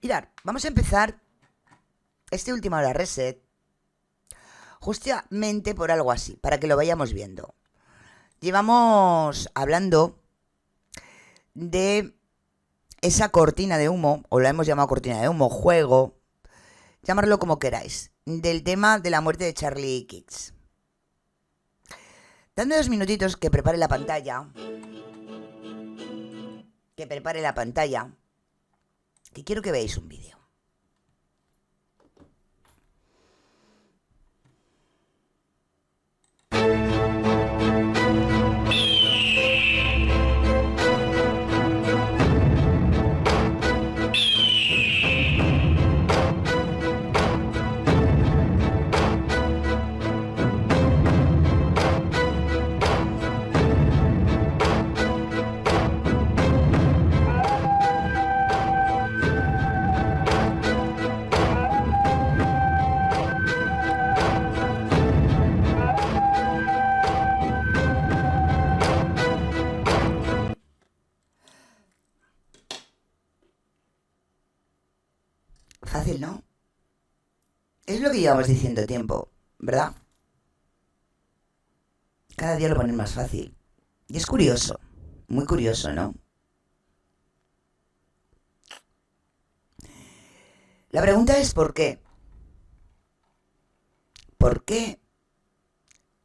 Mirad, vamos a empezar este última hora reset justamente por algo así, para que lo vayamos viendo. Llevamos hablando de esa cortina de humo, o la hemos llamado cortina de humo, juego, llamarlo como queráis, del tema de la muerte de Charlie Kirk. Dando 2 minutitos que prepare la pantalla, que quiero que veáis un vídeo. Fácil, ¿no? Es lo que llevamos diciendo tiempo, ¿verdad? Cada día lo ponen más fácil. Y es curioso, muy curioso, ¿no? La pregunta es ¿por qué? ¿Por qué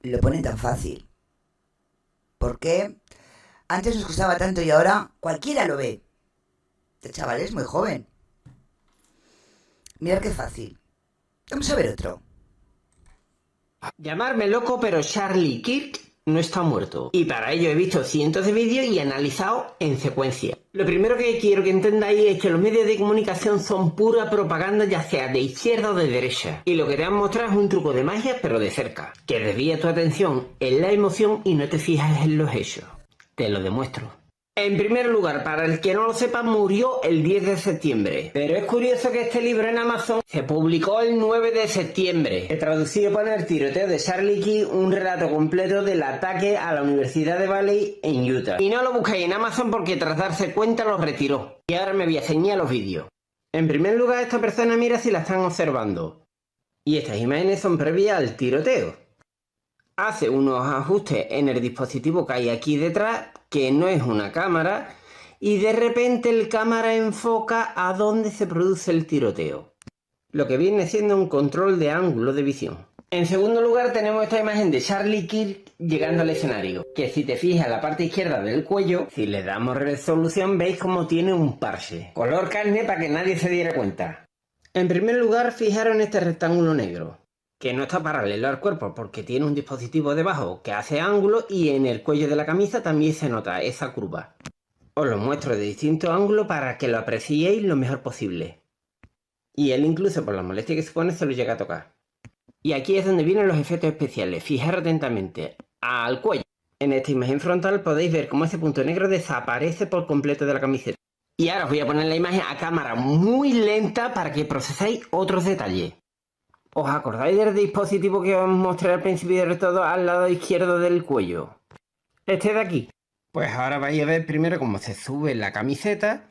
lo ponen tan fácil? ¿Por qué antes nos costaba tanto y ahora cualquiera lo ve? Este chaval es muy joven. Mirad qué fácil. Vamos a ver otro. Llamarme loco, pero Charlie Kirk no está muerto. Y para ello he visto cientos de vídeos y analizado en secuencia. Lo primero que quiero que entendáis es que los medios de comunicación son pura propaganda, ya sea de izquierda o de derecha. Y lo que te han mostrado es un truco de magia, pero de cerca. Que desvía tu atención en la emoción y no te fijas en los hechos. Te lo demuestro. En primer lugar, para el que no lo sepa, murió el 10 de septiembre. Pero es curioso que este libro en Amazon se publicó el 9 de septiembre. He traducido pone el tiroteo de Charlie Kirk, un relato completo del ataque a la Universidad de Valley en Utah. Y no lo busquéis en Amazon porque tras darse cuenta lo retiró. Y ahora me voy a ceñir a los vídeos. En primer lugar, esta persona mira si la están observando. Y estas imágenes son previas al tiroteo. Hace unos ajustes en el dispositivo que hay aquí detrás, que no es una cámara, y de repente el cámara enfoca a dónde se produce el tiroteo, lo que viene siendo un control de ángulo de visión. En segundo lugar tenemos esta imagen de Charlie Kirk llegando al escenario, que si te fijas en la parte izquierda del cuello, si le damos resolución veis como tiene un parche, color carne para que nadie se diera cuenta. En primer lugar, fijaros en este rectángulo negro, que no está paralelo al cuerpo porque tiene un dispositivo debajo que hace ángulo y en el cuello de la camisa también se nota esa curva. Os lo muestro de distintos ángulos para que lo apreciéis lo mejor posible. Y él incluso por la molestia que supone se lo llega a tocar. Y aquí es donde vienen los efectos especiales. Fijaros atentamente al cuello. En esta imagen frontal podéis ver cómo ese punto negro desaparece por completo de la camiseta. Y ahora os voy a poner la imagen a cámara muy lenta para que proceséis otros detalles. ¿Os acordáis del dispositivo que os mostré al principio de todo al lado izquierdo del cuello? Este de aquí. Pues ahora vais a ver primero cómo se sube la camiseta.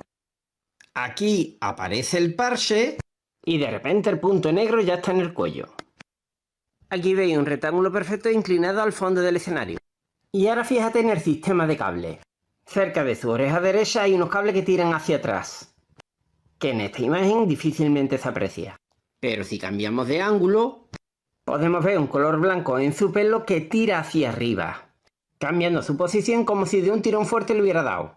Aquí aparece el parche y de repente el punto negro ya está en el cuello. Aquí veis un rectángulo perfecto inclinado al fondo del escenario. Y ahora fíjate en el sistema de cables. Cerca de su oreja derecha hay unos cables que tiran hacia atrás, que en esta imagen difícilmente se aprecia. Pero si cambiamos de ángulo, podemos ver un color blanco en su pelo que tira hacia arriba, cambiando su posición como si de un tirón fuerte le hubiera dado.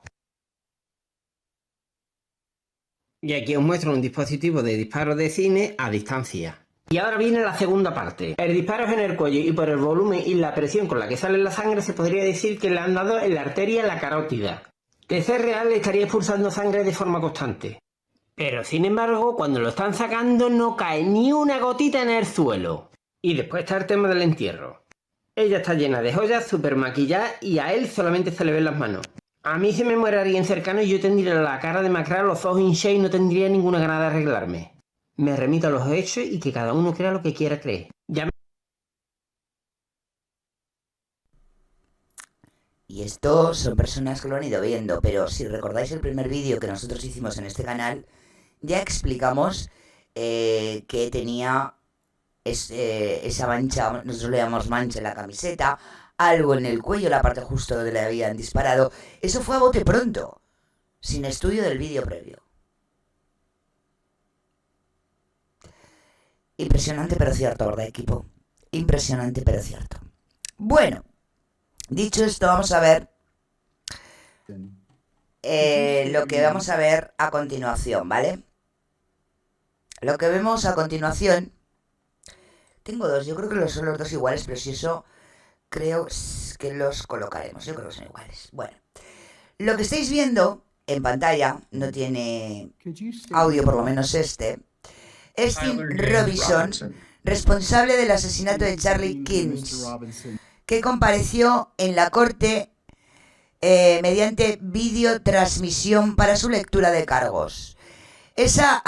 Y aquí os muestro un dispositivo de disparo de cine a distancia. Y ahora viene la segunda parte. El disparo es en el cuello y por el volumen y la presión con la que sale la sangre se podría decir que le han dado en la arteria la carótida. De ser real estaría expulsando sangre de forma constante. Pero sin embargo, cuando lo están sacando no cae ni una gotita en el suelo. Y después está el tema del entierro. Ella está llena de joyas, súper maquillada y a él solamente se le ven las manos. A mí se me muere alguien cercano y yo tendría la cara demacrada, los ojos hinchados y no tendría ninguna gana de arreglarme. Me remito a los hechos y que cada uno crea lo que quiera creer. Y esto son personas que lo han ido viendo, pero si recordáis el primer vídeo que nosotros hicimos en este canal, ya explicamos que tenía esa mancha, nosotros le llamamos mancha en la camiseta, algo en el cuello, la parte justo donde le habían disparado. Eso fue a bote pronto, sin estudio del vídeo previo. Impresionante pero cierto, ¿verdad, equipo? Impresionante pero cierto. Bueno, dicho esto, vamos a ver lo que vamos a ver a continuación, ¿vale? Lo que vemos a continuación... Tengo dos, yo creo que son los dos iguales, pero si eso creo que los colocaremos. Yo creo que son iguales. Bueno, lo que estáis viendo en pantalla, no tiene audio por lo menos este, es Tim Robinson, responsable del asesinato de Charlie Kings, que compareció en la corte mediante videotransmisión para su lectura de cargos. Está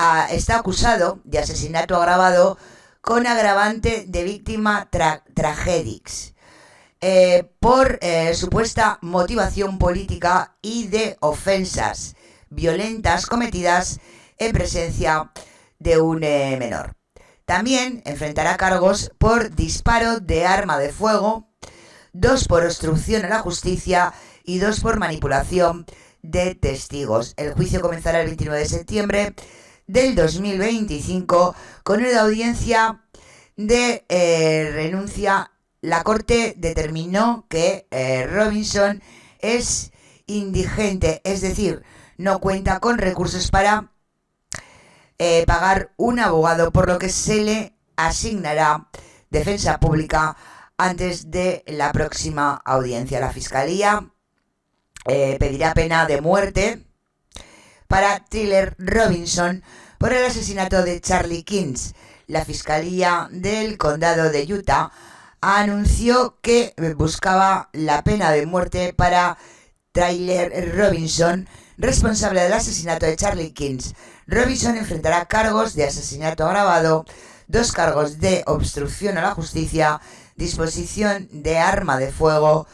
acusado de asesinato agravado con agravante de víctima tragedics por supuesta motivación política y de ofensas violentas cometidas en presencia de un menor. También enfrentará cargos por disparo de arma de fuego, 2 por obstrucción a la justicia y 2 por manipulación de testigos. El juicio comenzará el 29 de septiembre del 2025 con una audiencia de renuncia. La corte determinó que Robinson es indigente, es decir, no cuenta con recursos para pagar un abogado, por lo que se le asignará defensa pública antes de la próxima audiencia. La fiscalía pedirá pena de muerte para Tyler Robinson por el asesinato de Charlie Kings. La fiscalía del condado de Utah anunció que buscaba la pena de muerte para Tyler Robinson, responsable del asesinato de Charlie Kings. Robinson enfrentará cargos de asesinato agravado, 2 cargos de obstrucción a la justicia, disposición de arma de fuego,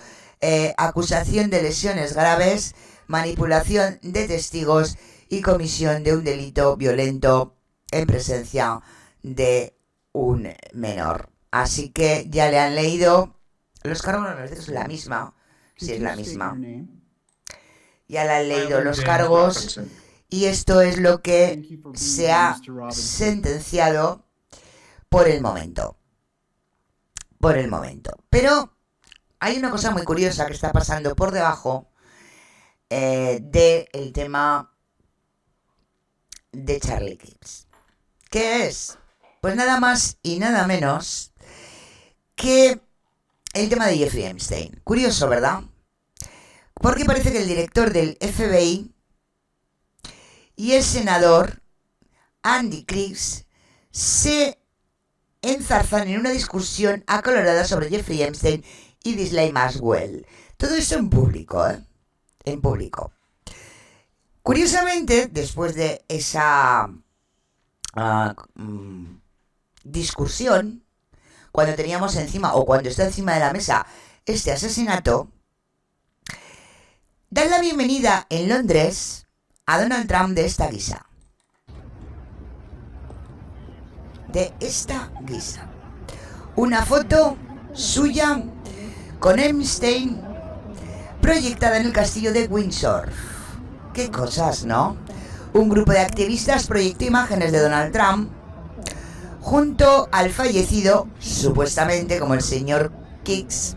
acusación de lesiones graves, manipulación de testigos y comisión de un delito violento en presencia de un menor. Así que ya le han leído los cargos, a veces es la misma, si es la misma. Ya le han leído los cargos y esto es lo que se ha sentenciado por el momento. Por el momento. Pero hay una cosa muy curiosa que está pasando por debajo del tema de Charlie Kings. ¿Qué es? Pues nada más y nada menos que el tema de Jeffrey Epstein. Curioso, ¿verdad? Porque parece que el director del FBI y el senador Andy Cripps se enzarzan en una discusión acalorada sobre Jeffrey Epstein y Ghislaine Maxwell. Todo eso en público, ¿eh? En público. Curiosamente, después de esa discusión, cuando teníamos encima, o cuando está encima de la mesa, este asesinato, dan la bienvenida en Londres a Donald Trump de esta guisa. De esta guisa. Una foto suya con Epstein proyectada en el castillo de Windsor. Qué cosas, ¿no? Un grupo de activistas proyectó imágenes de Donald Trump junto al fallecido, supuestamente como el señor Kings,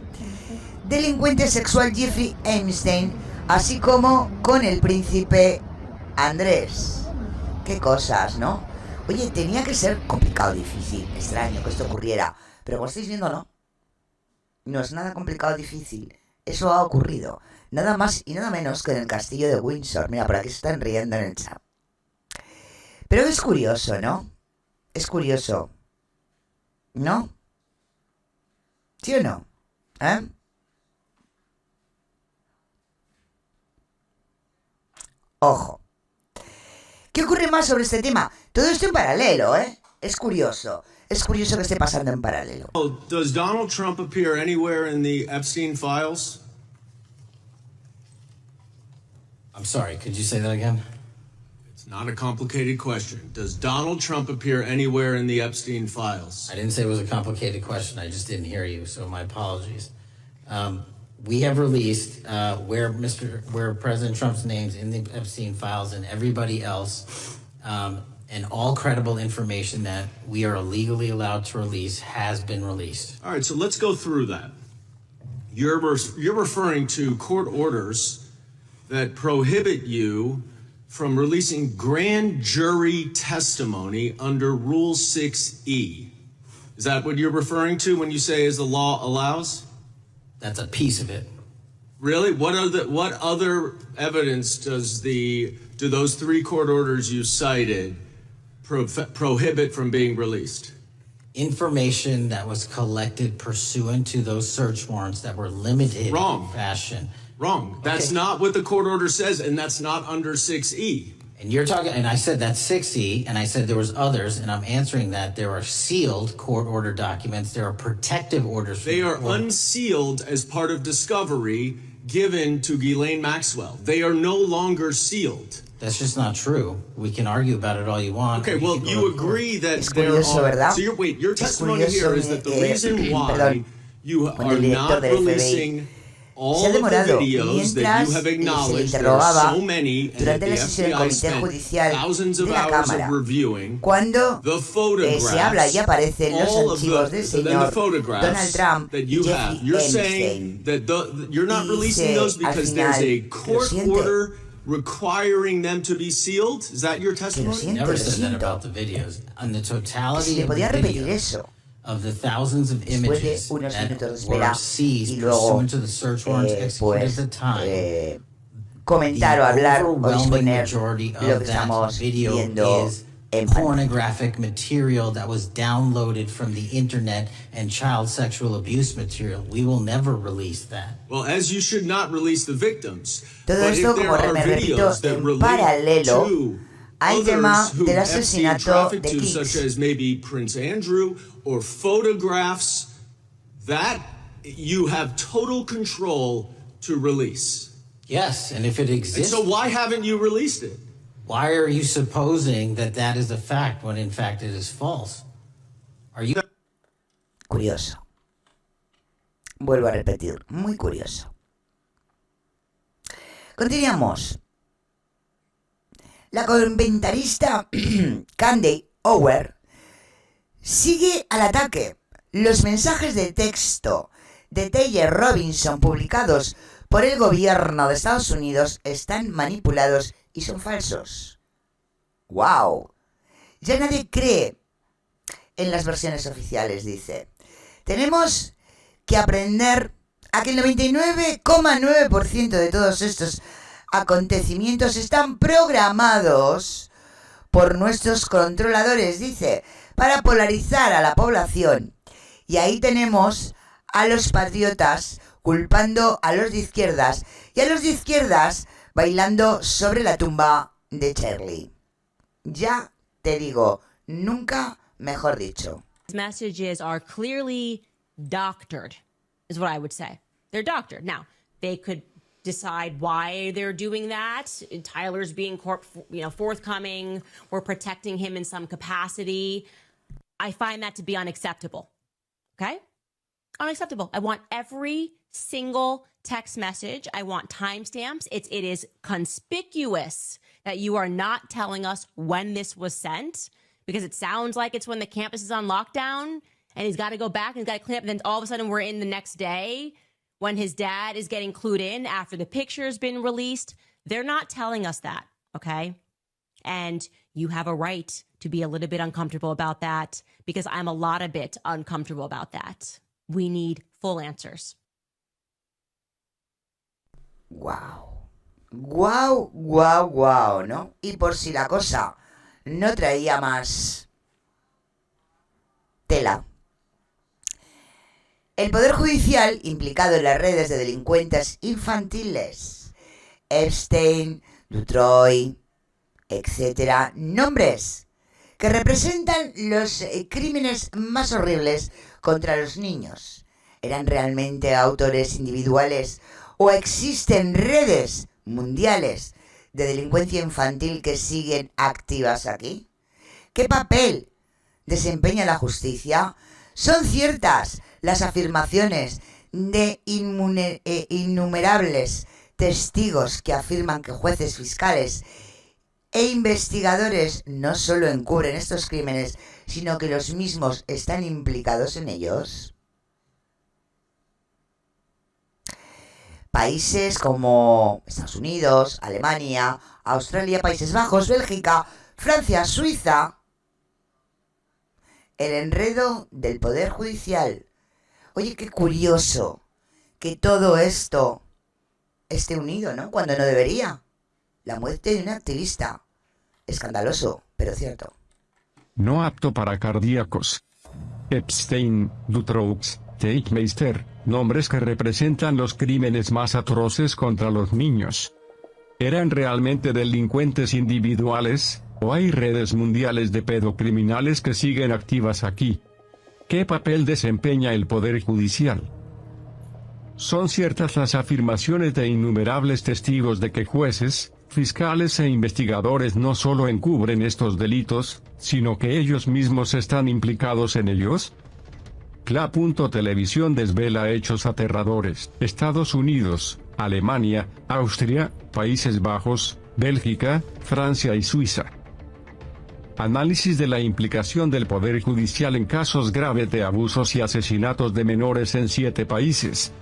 delincuente sexual Jeffrey Epstein, así como con el príncipe Andrés. Qué cosas, ¿no? Oye, tenía que ser complicado, difícil, extraño que esto ocurriera, pero como estáis viendo, no. No es nada complicado, difícil. Eso ha ocurrido. Nada más y nada menos que en el castillo de Windsor. Mira, por aquí se están riendo en el chat. Pero es curioso, ¿no? Es curioso. ¿No? ¿Sí o no? ¿Eh? Ojo. ¿Qué ocurre más sobre este tema? Todo esto en paralelo, ¿eh? Es curioso. Es curioso que esté pasando en paralelo. Does Donald Trump appear anywhere in the Epstein files? I'm sorry, could you say that again? It's not a complicated question. Does Donald Trump appear anywhere in the Epstein files? I didn't say it was a complicated question. I just didn't hear you, so my apologies. We have released where President Trump's name's in the Epstein files and everybody else, and all credible information that we are legally allowed to release has been released. All right, so let's go through that. You're referring to court orders that prohibit you from releasing grand jury testimony under Rule 6E. Is that what you're referring to when you say as the law allows? That's a piece of it. Really? What other evidence do those three court orders you cited prohibit from being released? Information that was collected pursuant to those search warrants that were limited Wrong. in fashion. Wrong. That's Okay. not what the court order says, and that's not under 6E. And you're talking, and I said that's 6E, and I said there was others, and I'm answering that there are sealed court order documents. There are protective orders. from They the are court. unsealed as part of discovery given to Ghislaine Maxwell. They are no longer sealed. That's just not true. We can argue about it all you want. Okay, or well, can go you to court. agree that Es there curioso, are... ¿verdad? So your Es testimony curioso, here is that the reason why perdón, you cuando are el director not del FBI releasing all se ha of the demorado videos that mientras you have se acknowledged, there are interrogaba so many, and that durante the la sesión del FBI Comité spent Judicial thousands de of la hours Cámara, of reviewing cuando the se photographs, habla y aparecen los all of archivos the, del then the señor photographs Donald Trump that y you have. Jeffrey You're Epstein. saying that you're not Y releasing dice, those al because there's final, a lo court siente. order requiring them to be sealed? Is that your Que lo testimony? siento, Never lo said that siento. about the videos. On the Si totality le of the podía repetir videos, eso. of the thousands of Después de images unos minutos de that espera were seized y luego pursuant to the search warrants executed pues at the time, comentar o hablar o overwhelming exponer majority lo of que that estamos video viendo is en pantalla. pornographic material that was downloaded from the internet and child sexual abuse material. We will never release that. Well, as you should not release the victims. Todo But esto, if there como are me repito, videos that en relate paralelo to al tema others who del Epstein asesinato trafficked de to, such Kicks. as maybe Prince Andrew, or photographs, that you have total control to release. Yes, and if it And exists, so why haven't you released it? why are you supposing that that is a fact when in fact it is false? Are you Curioso. Vuelvo a repetir, muy curioso. Continuamos. La comentarista Candy Ower sigue al ataque. Los mensajes de texto de Taylor Robinson publicados por el gobierno de Estados Unidos están manipulados y son falsos. ¡Wow! Ya nadie cree en las versiones oficiales, dice. Tenemos que aprender a que el 99,9% de todos estos acontecimientos están programados por nuestros controladores, dice, para polarizar a la población. Y ahí tenemos a los patriotas culpando a los de izquierdas y a los de izquierdas bailando sobre la tumba de Charlie. Ya te digo, nunca mejor dicho. Messages are clearly doctored, is what I would say. They're doctored. Now, they could decide why they're doing that. Tyler's being forthcoming. We're protecting him in some capacity. I find that to be unacceptable. Okay? Unacceptable. I want every single text message. I want timestamps. It is conspicuous that you are not telling us when this was sent, because it sounds like it's when the campus is on lockdown and he's got to go back and he's got to clean up. And then all of a sudden we're in the next day when his dad is getting clued in after the picture's been released. They're not telling us that, okay? And you have a right to be a little bit uncomfortable about that, because I'm a bit uncomfortable about that. We need full answers. Guau. Guau, guau, guau, ¿no? Y por si la cosa no traía más tela. El Poder Judicial, implicado en las redes de delincuentes infantiles, Epstein, Dutroy, etcétera, nombres que representan los crímenes más horribles contra los niños, ¿eran realmente autores individuales o existen redes mundiales de delincuencia infantil que siguen activas aquí? ¿Qué papel desempeña la justicia? ¿Son ciertas las afirmaciones de innumerables testigos que afirman que jueces, fiscales e investigadores no solo encubren estos crímenes, sino que los mismos están implicados en ellos? Países como Estados Unidos, Alemania, Australia, Países Bajos, Bélgica, Francia, Suiza. El enredo del Poder Judicial. Oye, qué curioso que todo esto esté unido, ¿no? Cuando no debería. La muerte de un activista. Escandaloso, pero cierto. No apto para cardíacos. Epstein, Dutroux, Teichmeister, nombres que representan los crímenes más atroces contra los niños. ¿Eran realmente delincuentes individuales, o hay redes mundiales de pedocriminales que siguen activas aquí? ¿Qué papel desempeña el Poder Judicial? Son ciertas las afirmaciones de innumerables testigos de que jueces, fiscales e investigadores no solo encubren estos delitos, sino que ellos mismos están implicados en ellos. CLA.Televisión desvela hechos aterradores. Estados Unidos, Alemania, Austria, Países Bajos, Bélgica, Francia y Suiza. Análisis de la implicación del Poder Judicial en casos graves de abusos y asesinatos de menores en 7 países.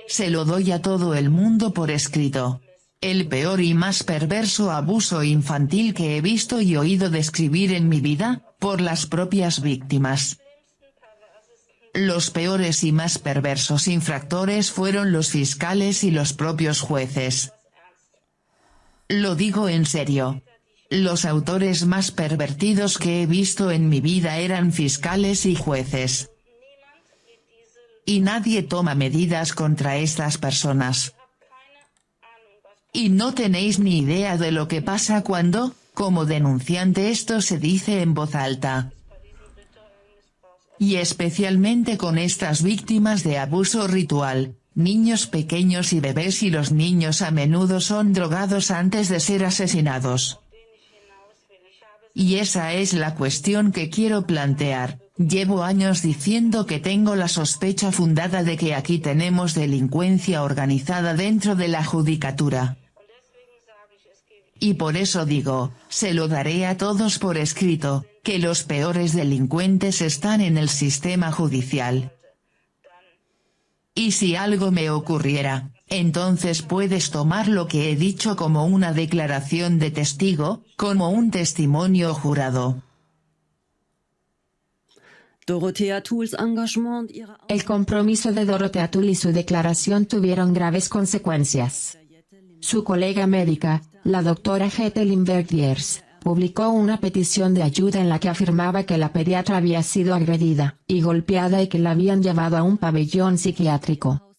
Se lo doy a todo el mundo por escrito. El peor y más perverso abuso infantil que he visto y oído describir en mi vida, por las propias víctimas. Los peores y más perversos infractores fueron los fiscales y los propios jueces. Lo digo en serio. Los autores más pervertidos que he visto en mi vida eran fiscales y jueces. Y nadie toma medidas contra estas personas. Y no tenéis ni idea de lo que pasa cuando, como denunciante, esto se dice en voz alta. Y especialmente con estas víctimas de abuso ritual, niños pequeños y bebés, y los niños a menudo son drogados antes de ser asesinados. Y esa es la cuestión que quiero plantear. Llevo años diciendo que tengo la sospecha fundada de que aquí tenemos delincuencia organizada dentro de la judicatura. Y por eso digo, se lo daré a todos por escrito, que los peores delincuentes están en el sistema judicial. Y si algo me ocurriera, entonces puedes tomar lo que he dicho como una declaración de testigo, como un testimonio jurado. El compromiso de Dorothea Tull y su declaración tuvieron graves consecuencias. Su colega médica, la doctora Grete Lindberg-Diers, publicó una petición de ayuda en la que afirmaba que la pediatra había sido agredida y golpeada y que la habían llevado a un pabellón psiquiátrico.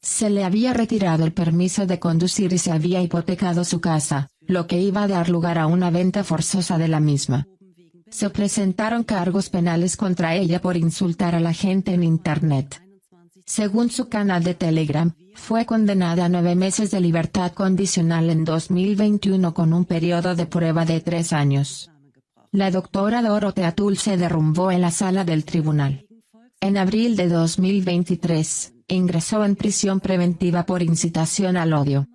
Se le había retirado el permiso de conducir y se había hipotecado su casa, lo que iba a dar lugar a una venta forzosa de la misma. Se presentaron cargos penales contra ella por insultar a la gente en Internet. Según su canal de Telegram, fue condenada a 9 meses de libertad condicional en 2021 con un periodo de prueba de 3 años. La doctora Dorothea Tull se derrumbó en la sala del tribunal. En abril de 2023, ingresó en prisión preventiva por incitación al odio.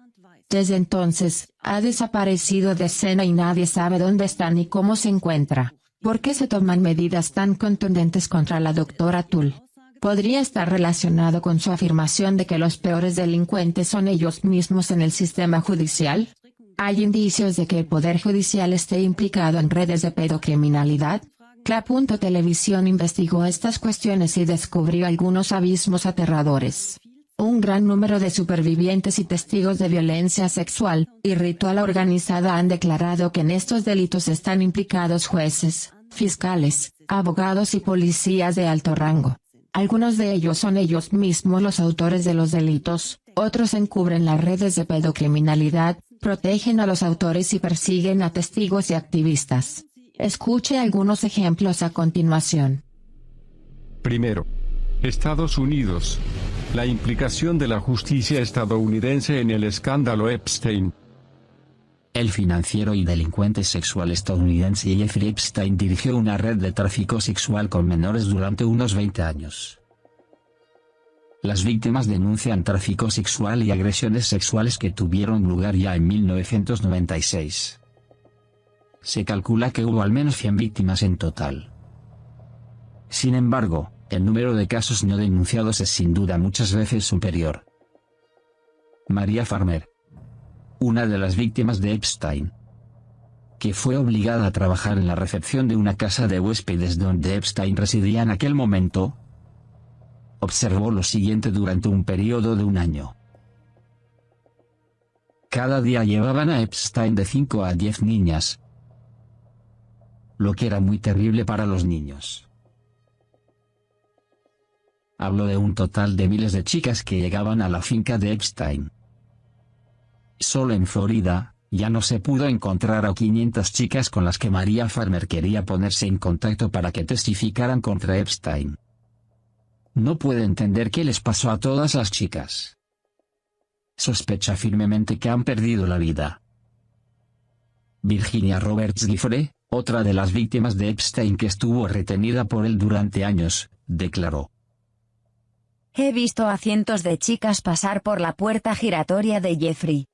Desde entonces, ha desaparecido de escena y nadie sabe dónde está ni cómo se encuentra. ¿Por qué se toman medidas tan contundentes contra la doctora Tull? ¿Podría estar relacionado con su afirmación de que los peores delincuentes son ellos mismos en el sistema judicial? ¿Hay indicios de que el Poder Judicial esté implicado en redes de pedocriminalidad? CLA.Televisión investigó estas cuestiones y descubrió algunos abismos aterradores. Un gran número de supervivientes y testigos de violencia sexual y ritual organizada han declarado que en estos delitos están implicados jueces, fiscales, abogados y policías de alto rango. Algunos de ellos son ellos mismos los autores de los delitos, otros encubren las redes de pedocriminalidad, protegen a los autores y persiguen a testigos y activistas. Escuche algunos ejemplos a continuación. Primero. Estados Unidos. La implicación de la justicia estadounidense en el escándalo Epstein. El financiero y delincuente sexual estadounidense Jeffrey Epstein dirigió una red de tráfico sexual con menores durante unos 20 años. Las víctimas denuncian tráfico sexual y agresiones sexuales que tuvieron lugar ya en 1996. Se calcula que hubo al menos 100 víctimas en total. Sin embargo, el número de casos no denunciados es sin duda muchas veces superior. Maria Farmer, una de las víctimas de Epstein, que fue obligada a trabajar en la recepción de una casa de huéspedes donde Epstein residía en aquel momento, observó lo siguiente durante un periodo de un año. Cada día llevaban a Epstein de 5 a 10 niñas, lo que era muy terrible para los niños. Habló de un total de miles de chicas que llegaban a la finca de Epstein. Solo en Florida, ya no se pudo encontrar a 500 chicas con las que Maria Farmer quería ponerse en contacto para que testificaran contra Epstein. No puede entender qué les pasó a todas las chicas. Sospecha firmemente que han perdido la vida. Virginia Roberts Giffre, otra de las víctimas de Epstein que estuvo retenida por él durante años, declaró: He visto a cientos de chicas pasar por la puerta giratoria de Jeffrey.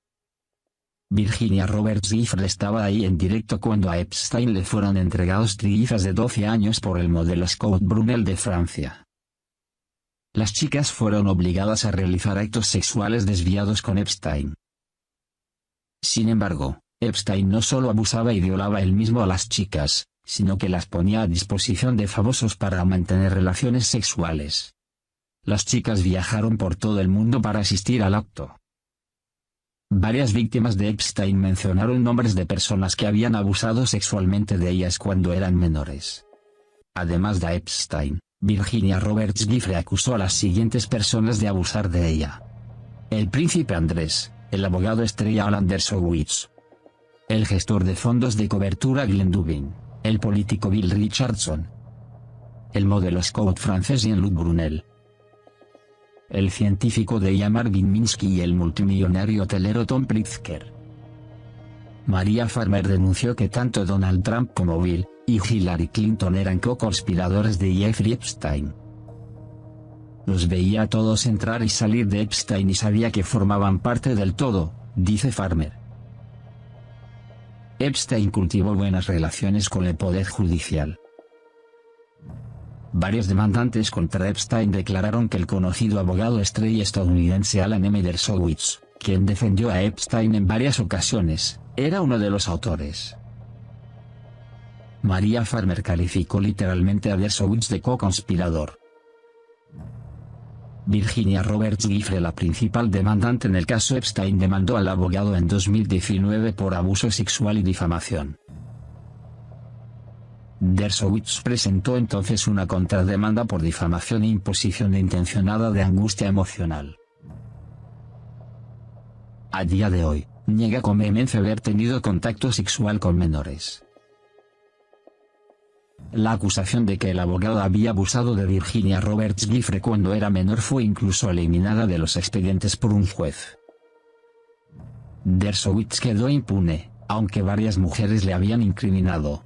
Virginia Roberts Giffre estaba ahí en directo cuando a Epstein le fueron entregados trillizas de 12 años por el modelo Scott Brunel de Francia. Las chicas fueron obligadas a realizar actos sexuales desviados con Epstein. Sin embargo, Epstein no solo abusaba y violaba él mismo a las chicas, sino que las ponía a disposición de famosos para mantener relaciones sexuales. Las chicas viajaron por todo el mundo para asistir al acto. Varias víctimas de Epstein mencionaron nombres de personas que habían abusado sexualmente de ellas cuando eran menores. Además de Epstein, Virginia Roberts Giffre acusó a las siguientes personas de abusar de ella: el príncipe Andrés, el abogado estrella Alan Dershowitz, el gestor de fondos de cobertura Glenn Dubin, el político Bill Richardson, el modelo Scott francés Jean-Luc Brunel, el científico de ella Marvin Minsky y el multimillonario hotelero Tom Pritzker. Maria Farmer denunció que tanto Donald Trump como Bill y Hillary Clinton eran co-conspiradores de Jeffrey Epstein. Los veía a todos entrar y salir de Epstein y sabía que formaban parte del todo, dice Farmer. Epstein cultivó buenas relaciones con el poder judicial. Varios demandantes contra Epstein declararon que el conocido abogado estrella estadounidense Alan M. Dershowitz, quien defendió a Epstein en varias ocasiones, era uno de los autores. Maria Farmer calificó literalmente a Dershowitz de co-conspirador. Virginia Roberts Giffre, la principal demandante en el caso Epstein, demandó al abogado en 2019 por abuso sexual y difamación. Dershowitz presentó entonces una contrademanda por difamación e imposición intencionada de angustia emocional. A día de hoy, niega con vehemencia haber tenido contacto sexual con menores. La acusación de que el abogado había abusado de Virginia Roberts Giffre cuando era menor fue incluso eliminada de los expedientes por un juez. Dershowitz quedó impune, aunque varias mujeres le habían incriminado.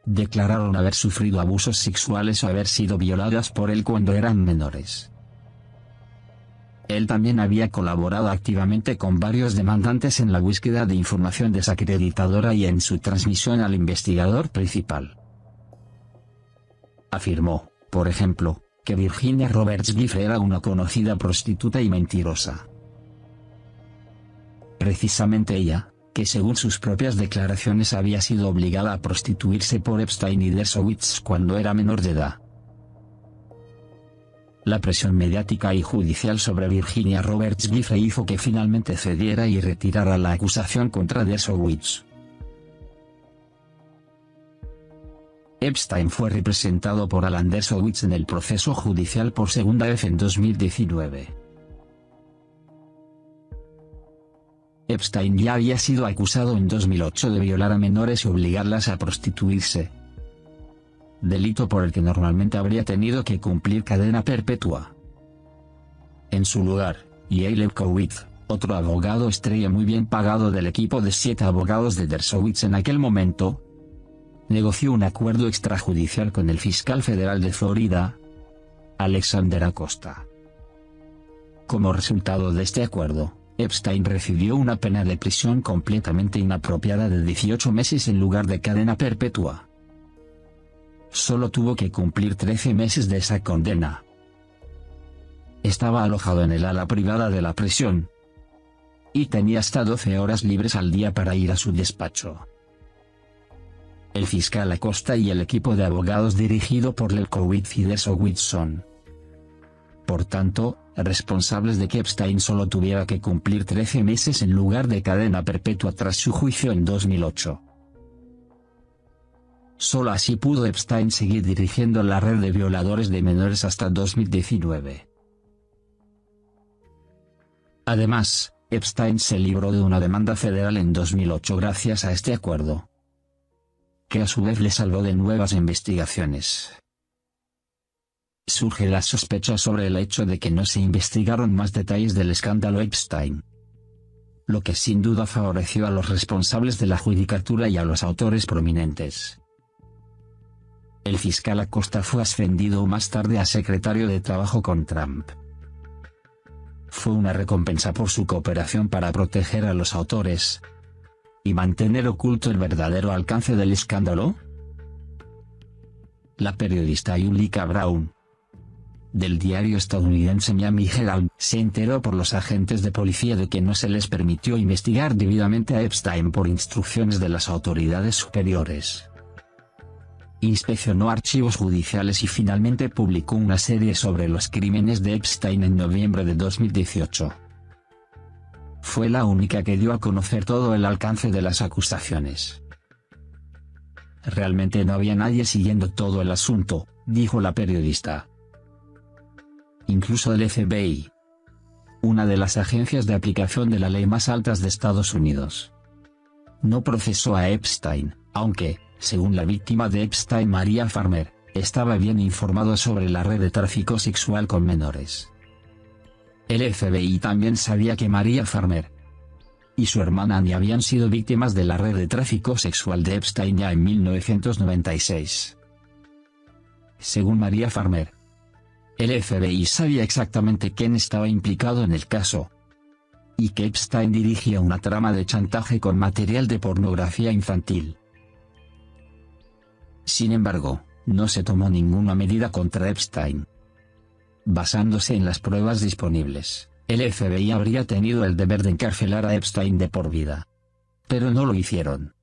Declararon haber sufrido abusos sexuales o haber sido violadas por él cuando eran menores. Él también había colaborado activamente con varios demandantes en la búsqueda de información desacreditadora y en su transmisión al investigador principal. Afirmó, por ejemplo, que Virginia Roberts Giffre era una conocida prostituta y mentirosa. Precisamente ella, que según sus propias declaraciones había sido obligada a prostituirse por Epstein y Dershowitz cuando era menor de edad. La presión mediática y judicial sobre Virginia Roberts Giffre hizo que finalmente cediera y retirara la acusación contra Dershowitz. Epstein fue representado por Alan Dershowitz en el proceso judicial por segunda vez en 2019. Epstein ya había sido acusado en 2008 de violar a menores y obligarlas a prostituirse, delito por el que normalmente habría tenido que cumplir cadena perpetua. En su lugar, Yael Lefkowitz, otro abogado estrella muy bien pagado del equipo de 7 abogados de Dershowitz en aquel momento, negoció un acuerdo extrajudicial con el fiscal federal de Florida, Alexander Acosta. Como resultado de este acuerdo, Epstein recibió una pena de prisión completamente inapropiada de 18 meses en lugar de cadena perpetua. Solo tuvo que cumplir 13 meses de esa condena. Estaba alojado en el ala privada de la prisión y tenía hasta 12 horas libres al día para ir a su despacho. El fiscal Acosta y el equipo de abogados dirigido por Lefkowitz y Dershowitz son, por tanto, responsables de que Epstein solo tuviera que cumplir 13 meses en lugar de cadena perpetua tras su juicio en 2008. Solo así pudo Epstein seguir dirigiendo la red de violadores de menores hasta 2019. Además, Epstein se libró de una demanda federal en 2008 gracias a este acuerdo, que a su vez le salvó de nuevas investigaciones. Surge la sospecha sobre el hecho de que no se investigaron más detalles del escándalo Epstein, lo que sin duda favoreció a los responsables de la judicatura y a los autores prominentes. El fiscal Acosta fue ascendido más tarde a secretario de Trabajo con Trump. Fue una recompensa por su cooperación para proteger a los autores y mantener oculto el verdadero alcance del escándalo. La periodista Yulika Brown, del diario estadounidense Miami Herald, se enteró por los agentes de policía de que no se les permitió investigar debidamente a Epstein por instrucciones de las autoridades superiores. Inspeccionó archivos judiciales y finalmente publicó una serie sobre los crímenes de Epstein en noviembre de 2018. Fue la única que dio a conocer todo el alcance de las acusaciones. Realmente no había nadie siguiendo todo el asunto, dijo la periodista. Incluso el FBI, una de las agencias de aplicación de la ley más altas de Estados Unidos, no procesó a Epstein, aunque, según la víctima de Epstein, Maria Farmer, estaba bien informado sobre la red de tráfico sexual con menores. El FBI también sabía que Maria Farmer y su hermana Annie habían sido víctimas de la red de tráfico sexual de Epstein ya en 1996. Según Maria Farmer, el FBI sabía exactamente quién estaba implicado en el caso, y que Epstein dirigía una trama de chantaje con material de pornografía infantil. Sin embargo, no se tomó ninguna medida contra Epstein. Basándose en las pruebas disponibles, el FBI habría tenido el deber de encarcelar a Epstein de por vida. Pero no lo hicieron.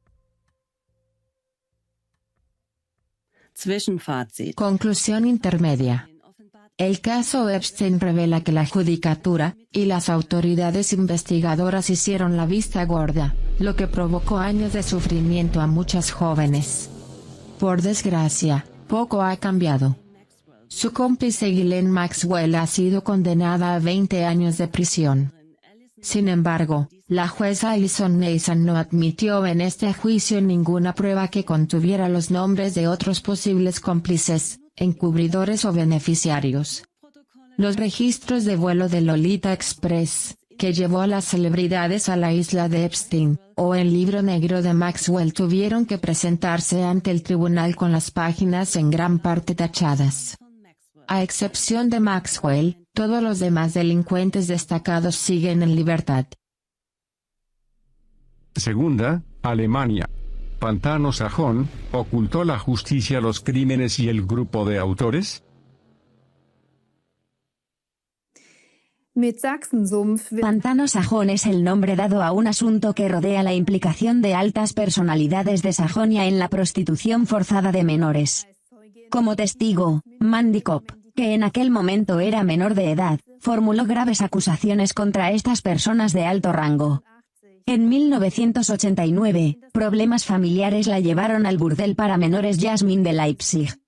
Conclusión intermedia. El caso Epstein revela que la judicatura y las autoridades investigadoras hicieron la vista gorda, lo que provocó años de sufrimiento a muchas jóvenes. Por desgracia, poco ha cambiado. Su cómplice Ghislaine Maxwell ha sido condenada a 20 años de prisión. Sin embargo, la jueza Alison Nason no admitió en este juicio ninguna prueba que contuviera los nombres de otros posibles cómplices, encubridores o beneficiarios. Los registros de vuelo de Lolita Express, que llevó a las celebridades a la isla de Epstein, o el libro negro de Maxwell tuvieron que presentarse ante el tribunal con las páginas en gran parte tachadas. A excepción de Maxwell, todos los demás delincuentes destacados siguen en libertad. Segunda, Alemania. Pantano Sajón, ¿ocultó la justicia los crímenes y el grupo de autores? Pantano Sajón es el nombre dado a un asunto que rodea la implicación de altas personalidades de Sajonia en la prostitución forzada de menores. Como testigo, Mandy Kopp, que en aquel momento era menor de edad, formuló graves acusaciones contra estas personas de alto rango. En 1989, problemas familiares la llevaron al burdel para menores Jasmine de Leipzig.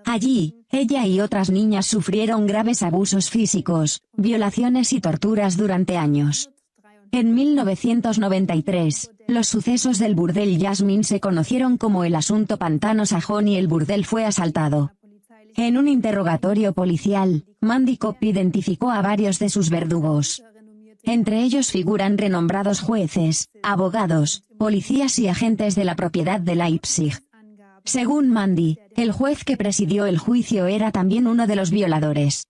Allí, ella y otras niñas sufrieron graves abusos físicos, violaciones y torturas durante años. En 1993, los sucesos del burdel Jasmine se conocieron como el asunto Pantano Sajón y el burdel fue asaltado. En un interrogatorio policial, Mandy Kopp identificó a varios de sus verdugos. Entre ellos figuran renombrados jueces, abogados, policías y agentes de la propiedad de Leipzig. Según Mandy, el juez que presidió el juicio era también uno de los violadores.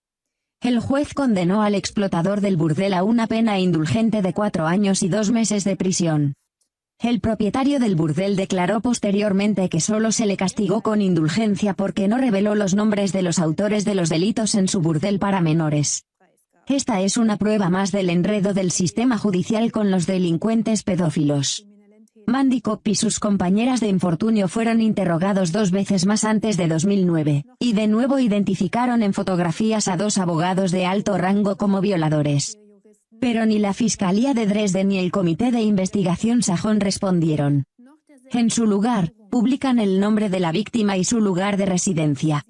El juez condenó al explotador del burdel a una pena indulgente de 4 años y 2 meses de prisión. El propietario del burdel declaró posteriormente que solo se le castigó con indulgencia porque no reveló los nombres de los autores de los delitos en su burdel para menores. Esta es una prueba más del enredo del sistema judicial con los delincuentes pedófilos. Mandy Kopp y sus compañeras de infortunio fueron interrogados 2 veces más antes de 2009, y de nuevo identificaron en fotografías a 2 abogados de alto rango como violadores. Pero ni la Fiscalía de Dresde ni el Comité de Investigación sajón respondieron. En su lugar, publican el nombre de la víctima y su lugar de residencia.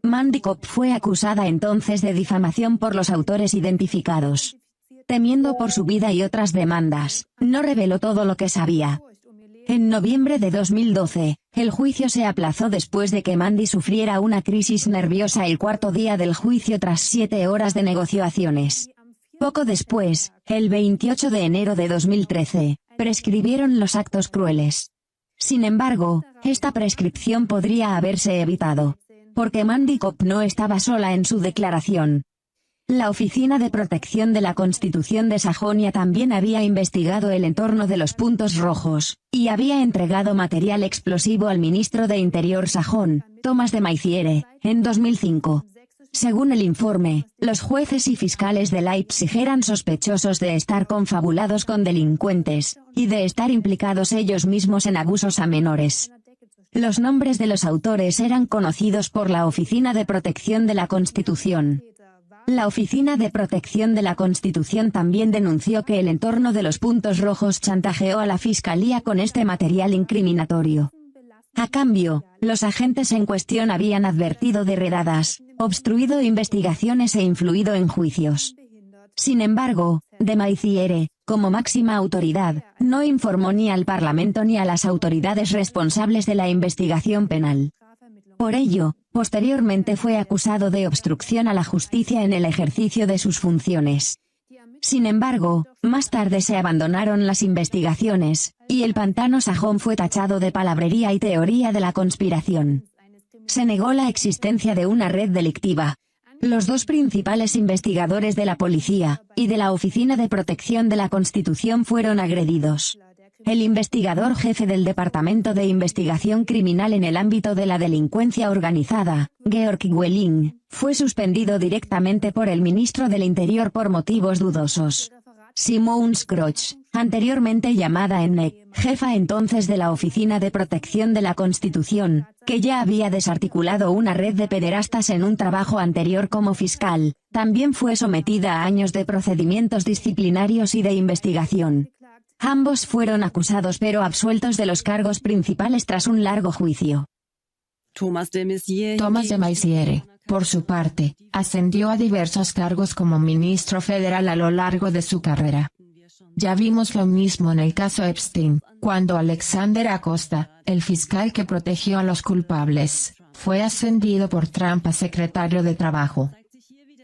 Mandy Kopp fue acusada entonces de difamación por los autores identificados. Temiendo por su vida y otras demandas, no reveló todo lo que sabía. En noviembre de 2012, el juicio se aplazó después de que Mandy sufriera una crisis nerviosa el 4º día del juicio tras 7 horas de negociaciones. Poco después, el 28 de enero de 2013, prescribieron los actos crueles. Sin embargo, esta prescripción podría haberse evitado, porque Mandy Kopp no estaba sola en su declaración. La Oficina de Protección de la Constitución de Sajonia también había investigado el entorno de los puntos rojos, y había entregado material explosivo al ministro de Interior sajón, Thomas de Maizière, en 2005. Según el informe, los jueces y fiscales de Leipzig eran sospechosos de estar confabulados con delincuentes, y de estar implicados ellos mismos en abusos a menores. Los nombres de los autores eran conocidos por la Oficina de Protección de la Constitución. La Oficina de Protección de la Constitución también denunció que el entorno de los puntos rojos chantajeó a la Fiscalía con este material incriminatorio. A cambio, los agentes en cuestión habían advertido de redadas, obstruido investigaciones e influido en juicios. Sin embargo, de Maizière, como máxima autoridad, no informó ni al Parlamento ni a las autoridades responsables de la investigación penal. Por ello, posteriormente fue acusado de obstrucción a la justicia en el ejercicio de sus funciones. Sin embargo, más tarde se abandonaron las investigaciones, y el pantano sajón fue tachado de palabrería y teoría de la conspiración. Se negó la existencia de una red delictiva. Los 2 principales investigadores de la policía, y de la Oficina de Protección de la Constitución fueron agredidos. El investigador jefe del Departamento de Investigación Criminal en el ámbito de la delincuencia organizada, Georg Welling, fue suspendido directamente por el ministro del Interior por motivos dudosos. Simone Skroch, anteriormente llamada ENNEC, jefa entonces de la Oficina de Protección de la Constitución, que ya había desarticulado una red de pederastas en un trabajo anterior como fiscal, también fue sometida a años de procedimientos disciplinarios y de investigación. Ambos fueron acusados pero absueltos de los cargos principales tras un largo juicio. Thomas de Maizière, por su parte, ascendió a diversos cargos como ministro federal a lo largo de su carrera. Ya vimos lo mismo en el caso Epstein, cuando Alexander Acosta, el fiscal que protegió a los culpables, fue ascendido por Trump a secretario de Trabajo.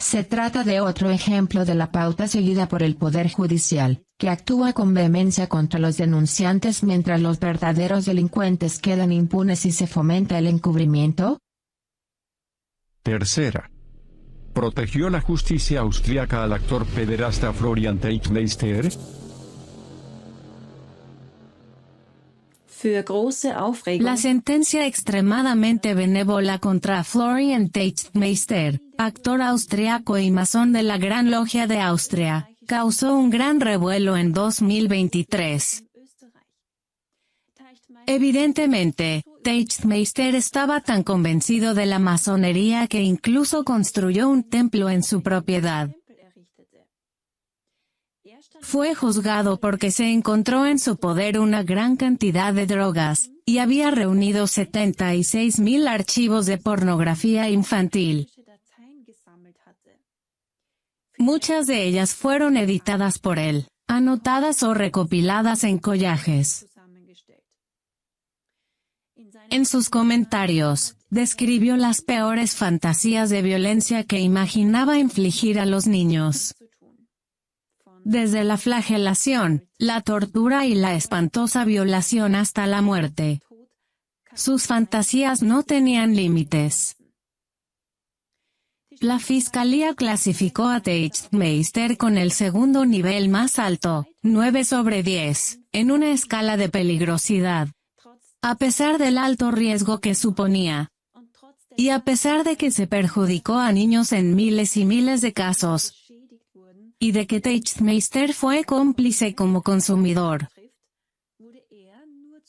Se trata de otro ejemplo de la pauta seguida por el Poder Judicial, que actúa con vehemencia contra los denunciantes mientras los verdaderos delincuentes quedan impunes y se fomenta el encubrimiento. Tercera. ¿Protegió la justicia austríaca al actor pederasta Florian Teichmeister? La sentencia extremadamente benévola contra Florian Teichmeister, actor austriaco y masón de la Gran Logia de Austria, causó un gran revuelo en 2023. Evidentemente, Teichmeister estaba tan convencido de la masonería que incluso construyó un templo en su propiedad. Fue juzgado porque se encontró en su poder una gran cantidad de drogas, y había reunido 76.000 archivos de pornografía infantil. Muchas de ellas fueron editadas por él, anotadas o recopiladas en collages. En sus comentarios, describió las peores fantasías de violencia que imaginaba infligir a los niños. Desde la flagelación, la tortura y la espantosa violación hasta la muerte. Sus fantasías no tenían límites. La fiscalía clasificó a Teichtmeister con el segundo nivel más alto, 9/10, en una escala de peligrosidad. A pesar del alto riesgo que suponía, y a pesar de que se perjudicó a niños en miles y miles de casos, y de que Teichtmeister fue cómplice como consumidor,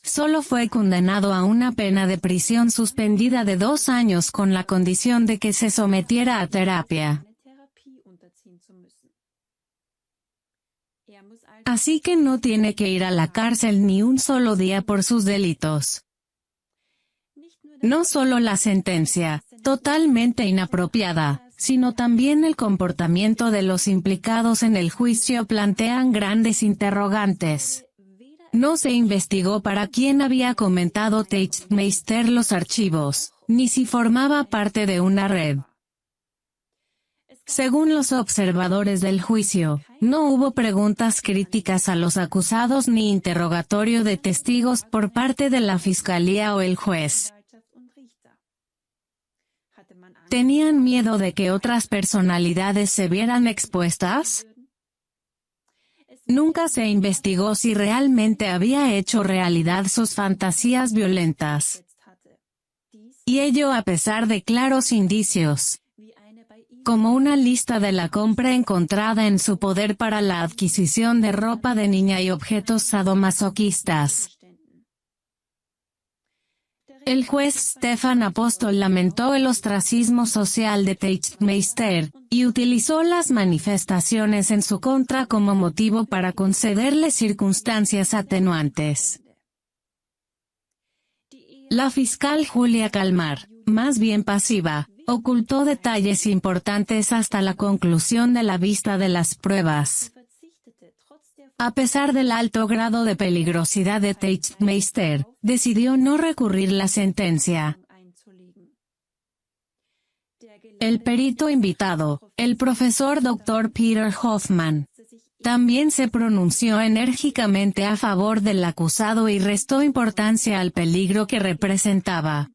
solo fue condenado a una pena de prisión suspendida de 2 años con la condición de que se sometiera a terapia. Así que no tiene que ir a la cárcel ni un solo día por sus delitos. No solo la sentencia, totalmente inapropiada, sino también el comportamiento de los implicados en el juicio plantean grandes interrogantes. No se investigó para quién había comentado Teichtmeister los archivos, ni si formaba parte de una red. Según los observadores del juicio, no hubo preguntas críticas a los acusados ni interrogatorio de testigos por parte de la fiscalía o el juez. ¿Tenían miedo de que otras personalidades se vieran expuestas? Nunca se investigó si realmente había hecho realidad sus fantasías violentas. Y ello a pesar de claros indicios, como una lista de la compra encontrada en su poder para la adquisición de ropa de niña y objetos sadomasoquistas. El juez Stefan Apostol lamentó el ostracismo social de Teichtmeister, y utilizó las manifestaciones en su contra como motivo para concederle circunstancias atenuantes. La fiscal Julia Kalmar, más bien pasiva, ocultó detalles importantes hasta la conclusión de la vista de las pruebas. A pesar del alto grado de peligrosidad de Teichtmeister, decidió no recurrir la sentencia. El perito invitado, el profesor Dr. Peter Hoffman, también se pronunció enérgicamente a favor del acusado y restó importancia al peligro que representaba.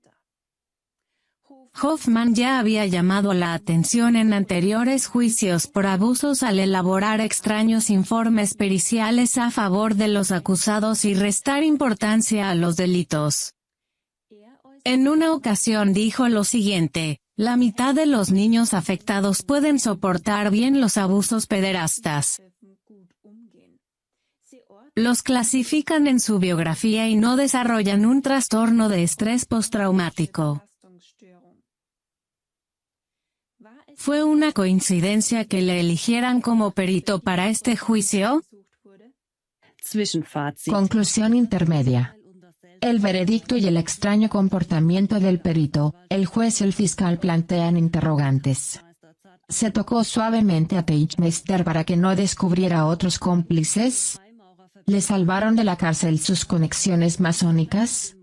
Hoffman ya había llamado la atención en anteriores juicios por abusos al elaborar extraños informes periciales a favor de los acusados y restar importancia a los delitos. En una ocasión dijo lo siguiente: la mitad de los niños afectados pueden soportar bien los abusos pederastas. Los clasifican en su biografía y no desarrollan un trastorno de estrés postraumático. ¿Fue una coincidencia que le eligieran como perito para este juicio? Conclusión intermedia. El veredicto y el extraño comportamiento del perito, el juez y el fiscal plantean interrogantes. ¿Se tocó suavemente a Teichtmeister para que no descubriera otros cómplices? ¿Le salvaron de la cárcel sus conexiones masónicas?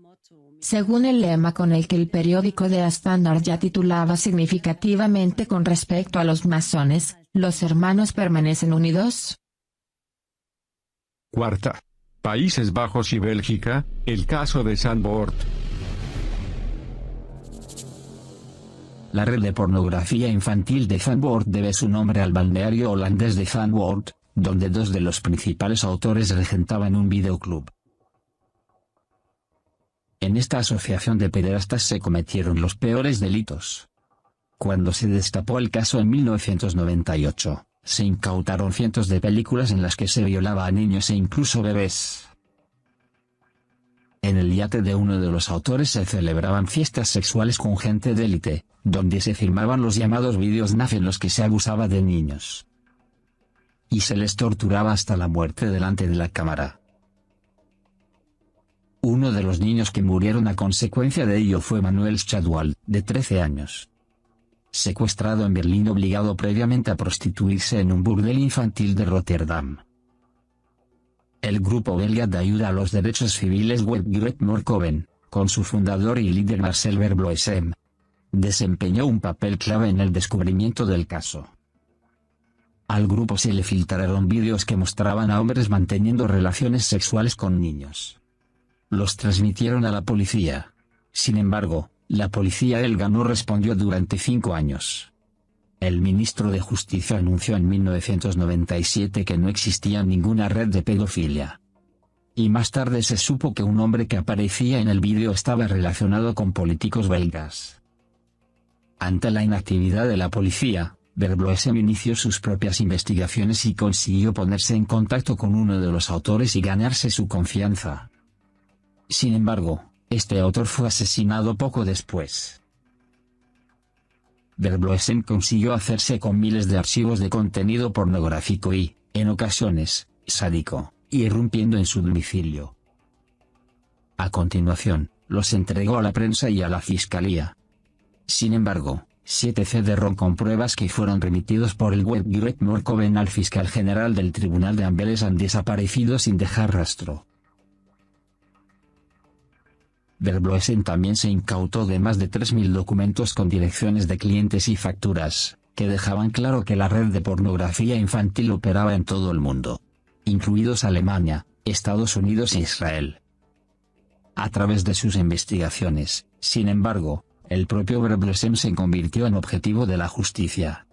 Según el lema con el que el periódico The Standard ya titulaba significativamente con respecto a los masones, ¿los hermanos permanecen unidos? Cuarta. Países Bajos y Bélgica, el caso de Zandvoort. La red de pornografía infantil de Zandvoort debe su nombre al balneario holandés de Zandvoort, donde 2 de los principales autores regentaban un videoclub. En esta asociación de pederastas se cometieron los peores delitos. Cuando se destapó el caso en 1998, se incautaron cientos de películas en las que se violaba a niños e incluso bebés. En el yate de uno de los autores se celebraban fiestas sexuales con gente de élite, donde se filmaban los llamados vídeos NAF en los que se abusaba de niños. Y se les torturaba hasta la muerte delante de la cámara. Uno de los niños que murieron a consecuencia de ello fue Manuel Schadwal, de 13 años. Secuestrado en Berlín obligado previamente a prostituirse en un burdel infantil de Rotterdam. El grupo belga de ayuda a los derechos civiles Wetgret Morkoven, con su fundador y líder Marcel Verbloesem. Desempeñó un papel clave en el descubrimiento del caso. Al grupo se le filtraron vídeos que mostraban a hombres manteniendo relaciones sexuales con niños. Los transmitieron a la policía. Sin embargo, la policía belga no respondió durante 5 años. El ministro de Justicia anunció en 1997 que no existía ninguna red de pedofilia. Y más tarde se supo que un hombre que aparecía en el vídeo estaba relacionado con políticos belgas. Ante la inactividad de la policía, Verbloesem inició sus propias investigaciones y consiguió ponerse en contacto con uno de los autores y ganarse su confianza. Sin embargo, este autor fue asesinado poco después. Verbloesem consiguió hacerse con miles de archivos de contenido pornográfico y, en ocasiones, sádico, irrumpiendo en su domicilio. A continuación, los entregó a la prensa y a la fiscalía. Sin embargo, 7 CD-ROM con pruebas que fueron remitidos por el web Gret Morkoven al fiscal general del Tribunal de Amberes han desaparecido sin dejar rastro. Verbloesem también se incautó de más de 3.000 documentos con direcciones de clientes y facturas, que dejaban claro que la red de pornografía infantil operaba en todo el mundo, incluidos Alemania, Estados Unidos e Israel. A través de sus investigaciones, sin embargo, el propio Verbloesem se convirtió en objetivo de la justicia.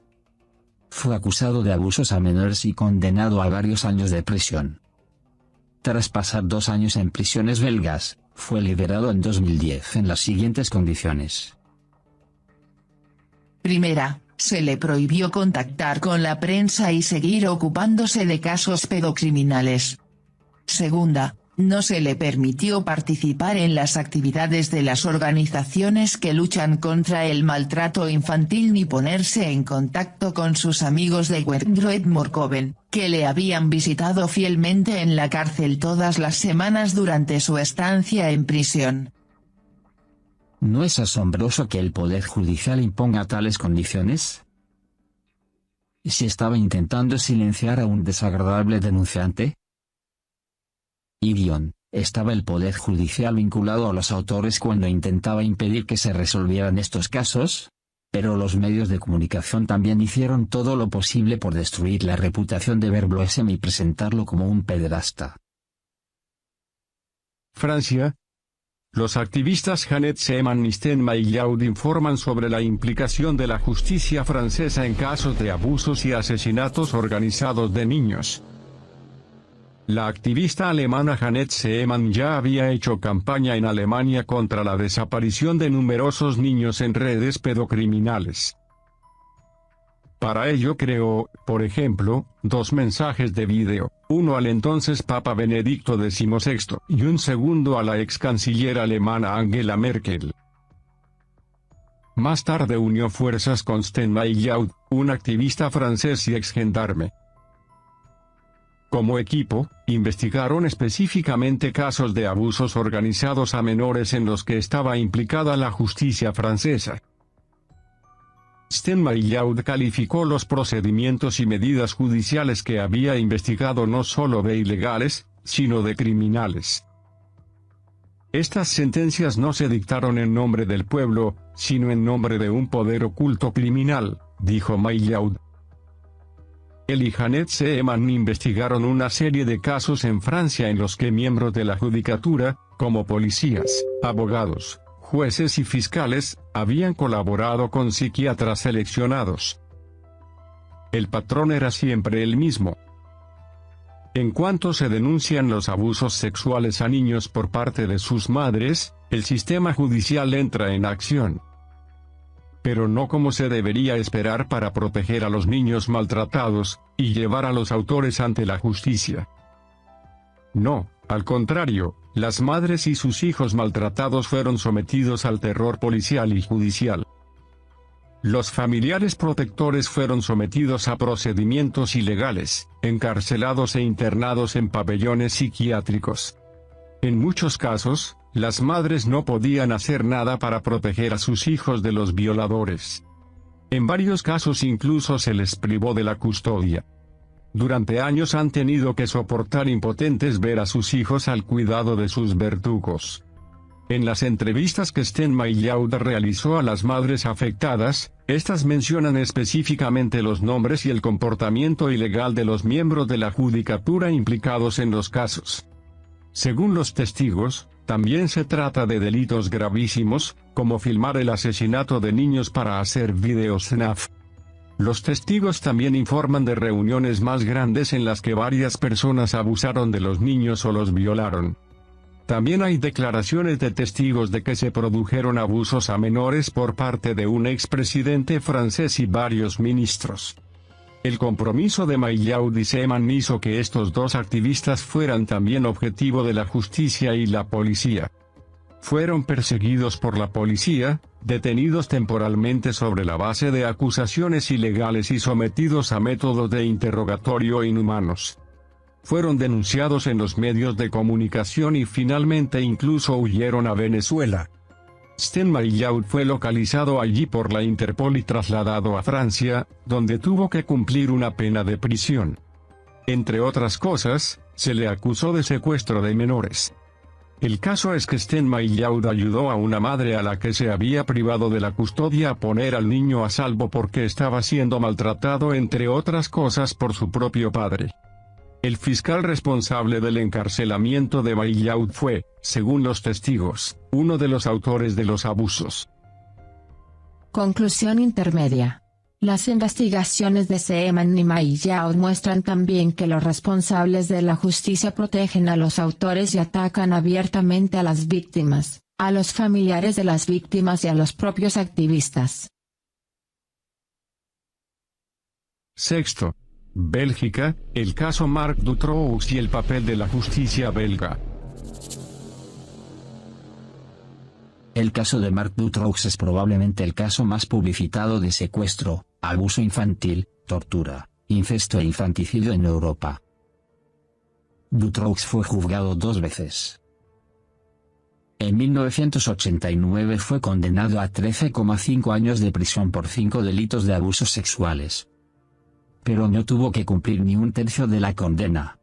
Fue acusado de abusos a menores y condenado a varios años de prisión. Tras pasar 2 años en prisiones belgas, fue liberado en 2010 en las siguientes condiciones. Primera, se le prohibió contactar con la prensa y seguir ocupándose de casos pedocriminales. Segunda, no se le permitió participar en las actividades de las organizaciones que luchan contra el maltrato infantil ni ponerse en contacto con sus amigos de Gret Morkoven, que le habían visitado fielmente en la cárcel todas las semanas durante su estancia en prisión. ¿No es asombroso que el Poder Judicial imponga tales condiciones? ¿Se estaba intentando silenciar a un desagradable denunciante? ¿Estaba el Poder Judicial vinculado a los autores cuando intentaba impedir que se resolvieran estos casos? Pero los medios de comunicación también hicieron todo lo posible por destruir la reputación de Verbloesem y presentarlo como un pederasta. Francia. Los activistas Jeanette Seeman y Sten Mailloud informan sobre la implicación de la justicia francesa en casos de abusos y asesinatos organizados de niños. La activista alemana Jeanette Seeman ya había hecho campaña en Alemania contra la desaparición de numerosos niños en redes pedocriminales. Para ello creó, por ejemplo, 2 mensajes de vídeo, uno al entonces Papa Benedicto XVI y un segundo a la ex canciller alemana Angela Merkel. Más tarde unió fuerzas con Sten Mailloud, un activista francés y ex gendarme. Como equipo, investigaron específicamente casos de abusos organizados a menores en los que estaba implicada la justicia francesa. Sten Mailloud calificó los procedimientos y medidas judiciales que había investigado no solo de ilegales, sino de criminales. Estas sentencias no se dictaron en nombre del pueblo, sino en nombre de un poder oculto criminal, dijo Mailloud. Él y Jeanette Seeman investigaron una serie de casos en Francia en los que miembros de la judicatura, como policías, abogados, jueces y fiscales, habían colaborado con psiquiatras seleccionados. El patrón era siempre el mismo. En cuanto se denuncian los abusos sexuales a niños por parte de sus madres, el sistema judicial entra en acción. Pero no como se debería esperar para proteger a los niños maltratados, y llevar a los autores ante la justicia. No, al contrario, las madres y sus hijos maltratados fueron sometidos al terror policial y judicial. Los familiares protectores fueron sometidos a procedimientos ilegales, encarcelados e internados en pabellones psiquiátricos. En muchos casos, las madres no podían hacer nada para proteger a sus hijos de los violadores. En varios casos incluso se les privó de la custodia. Durante años han tenido que soportar impotentes ver a sus hijos al cuidado de sus verdugos. En las entrevistas que Sten Mailloud realizó a las madres afectadas, estas mencionan específicamente los nombres y el comportamiento ilegal de los miembros de la judicatura implicados en los casos. Según los testigos, también se trata de delitos gravísimos, como filmar el asesinato de niños para hacer videos snuff. Los testigos también informan de reuniones más grandes en las que varias personas abusaron de los niños o los violaron. También hay declaraciones de testigos de que se produjeron abusos a menores por parte de un expresidente francés y varios ministros. El compromiso de Mailloud y Seaman hizo que estos dos activistas fueran también objetivo de la justicia y la policía. Fueron perseguidos por la policía, detenidos temporalmente sobre la base de acusaciones ilegales y sometidos a métodos de interrogatorio inhumanos. Fueron denunciados en los medios de comunicación y finalmente incluso huyeron a Venezuela. Sten Mailloud fue localizado allí por la Interpol y trasladado a Francia, donde tuvo que cumplir una pena de prisión. Entre otras cosas, se le acusó de secuestro de menores. El caso es que Sten Mailloud ayudó a una madre a la que se había privado de la custodia a poner al niño a salvo porque estaba siendo maltratado entre otras cosas por su propio padre. El fiscal responsable del encarcelamiento de Mailloud fue, según los testigos, uno de los autores de los abusos. Conclusión intermedia. Las investigaciones de Seaman y Mailloud muestran también que los responsables de la justicia protegen a los autores y atacan abiertamente a las víctimas, a los familiares de las víctimas y a los propios activistas. Sexto. Bélgica, el caso Marc Dutroux y el papel de la justicia belga. El caso de Marc Dutroux es probablemente el caso más publicitado de secuestro, abuso infantil, tortura, incesto e infanticidio en Europa. Dutroux fue juzgado 2 veces. En 1989 fue condenado a 13,5 años de prisión por 5 delitos de abusos sexuales. Pero no tuvo que cumplir ni un tercio de la condena.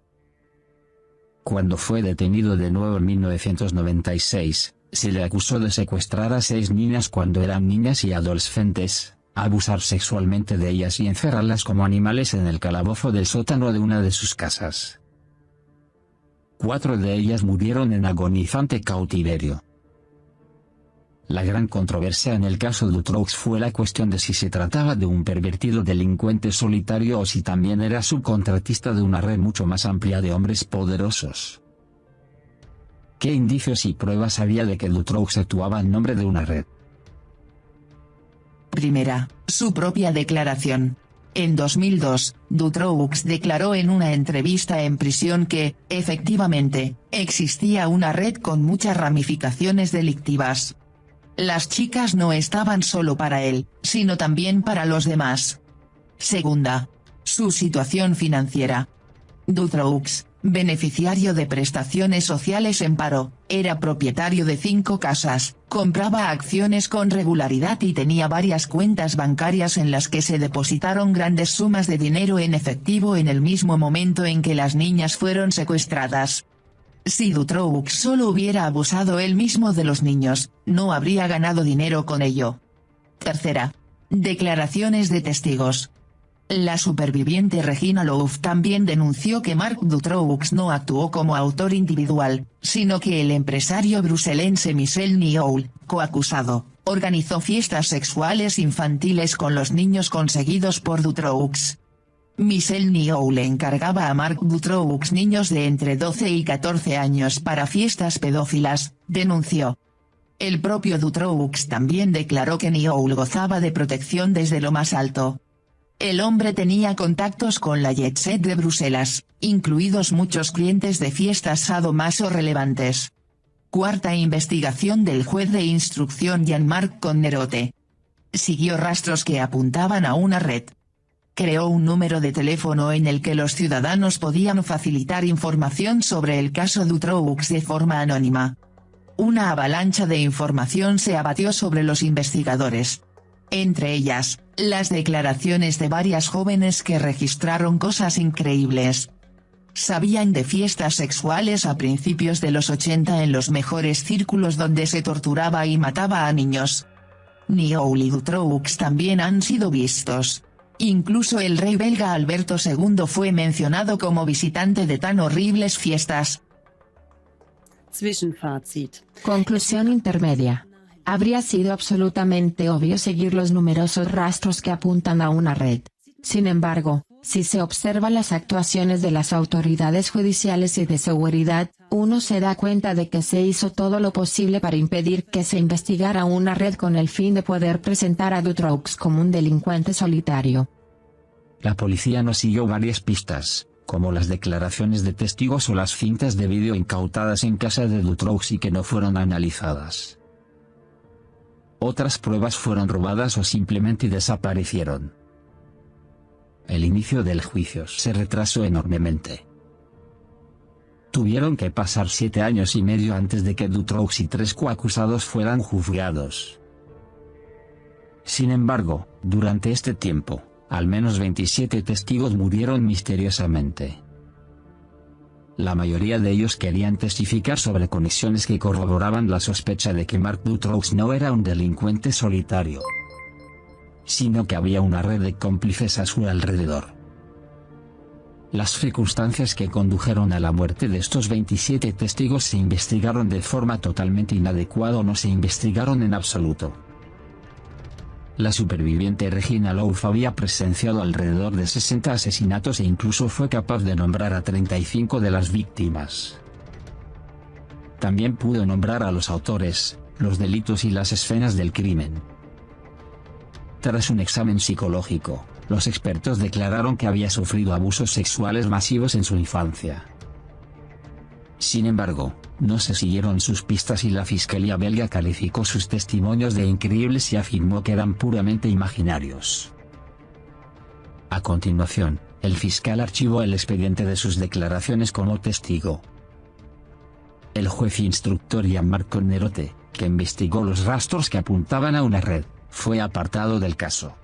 Cuando fue detenido de nuevo en 1996, se le acusó de secuestrar a 6 niñas cuando eran niñas y adolescentes, abusar sexualmente de ellas y encerrarlas como animales en el calabozo del sótano de una de sus casas. 4 de ellas murieron en agonizante cautiverio. La gran controversia en el caso Dutroux fue la cuestión de si se trataba de un pervertido delincuente solitario o si también era subcontratista de una red mucho más amplia de hombres poderosos. ¿Qué indicios y pruebas había de que Dutroux actuaba en nombre de una red? Primera, su propia declaración. En 2002, Dutroux declaró en una entrevista en prisión que, efectivamente, existía una red con muchas ramificaciones delictivas. Las chicas no estaban solo para él, sino también para los demás. Segunda, su situación financiera. Dutroux, beneficiario de prestaciones sociales en paro, era propietario de 5 casas, compraba acciones con regularidad y tenía varias cuentas bancarias en las que se depositaron grandes sumas de dinero en efectivo en el mismo momento en que las niñas fueron secuestradas. Si Dutroux solo hubiera abusado él mismo de los niños, no habría ganado dinero con ello. Tercera. Declaraciones de testigos. La superviviente Regina Louf también denunció que Marc Dutroux no actuó como autor individual, sino que el empresario bruselense Michel Nioul, coacusado, organizó fiestas sexuales infantiles con los niños conseguidos por Dutroux. Michel Nioul encargaba a Marc Dutroux niños de entre 12 y 14 años para fiestas pedófilas, denunció. El propio Dutroux también declaró que Nioul gozaba de protección desde lo más alto. El hombre tenía contactos con la jet set de Bruselas, incluidos muchos clientes de fiestas sadomaso relevantes. Cuarta investigación del juez de instrucción Jean-Marc Connerote. Siguió rastros que apuntaban a una red. Creó un número de teléfono en el que los ciudadanos podían facilitar información sobre el caso Dutroux de forma anónima. Una avalancha de información se abatió sobre los investigadores. Entre ellas, las declaraciones de varias jóvenes que registraron cosas increíbles. Sabían de fiestas sexuales a principios de los 80 en los mejores círculos donde se torturaba y mataba a niños. Nioul y Dutroux también han sido vistos. Incluso el rey belga Alberto II fue mencionado como visitante de tan horribles fiestas. Conclusión intermedia. Habría sido absolutamente obvio seguir los numerosos rastros que apuntan a una red. Sin embargo, si se observan las actuaciones de las autoridades judiciales y de seguridad, uno se da cuenta de que se hizo todo lo posible para impedir que se investigara una red con el fin de poder presentar a Dutroux como un delincuente solitario. La policía no siguió varias pistas, como las declaraciones de testigos o las cintas de vídeo incautadas en casa de Dutroux y que no fueron analizadas. Otras pruebas fueron robadas o simplemente desaparecieron. El inicio del juicio se retrasó enormemente. Tuvieron que pasar 7 años y medio antes de que Dutroux y 3 coacusados fueran juzgados. Sin embargo, durante este tiempo, al menos 27 testigos murieron misteriosamente. La mayoría de ellos querían testificar sobre conexiones que corroboraban la sospecha de que Marc Dutroux no era un delincuente solitario, sino que había una red de cómplices a su alrededor. Las circunstancias que condujeron a la muerte de estos 27 testigos se investigaron de forma totalmente inadecuada o no se investigaron en absoluto. La superviviente Regina Louf había presenciado alrededor de 60 asesinatos e incluso fue capaz de nombrar a 35 de las víctimas. También pudo nombrar a los autores, los delitos y las escenas del crimen. Tras un examen psicológico, los expertos declararon que había sufrido abusos sexuales masivos en su infancia. Sin embargo, no se siguieron sus pistas y la fiscalía belga calificó sus testimonios de increíbles y afirmó que eran puramente imaginarios. A continuación, el fiscal archivó el expediente de sus declaraciones como testigo. El juez instructor Jean-Marc Connerotte, que investigó los rastros que apuntaban a una red, fue apartado del caso.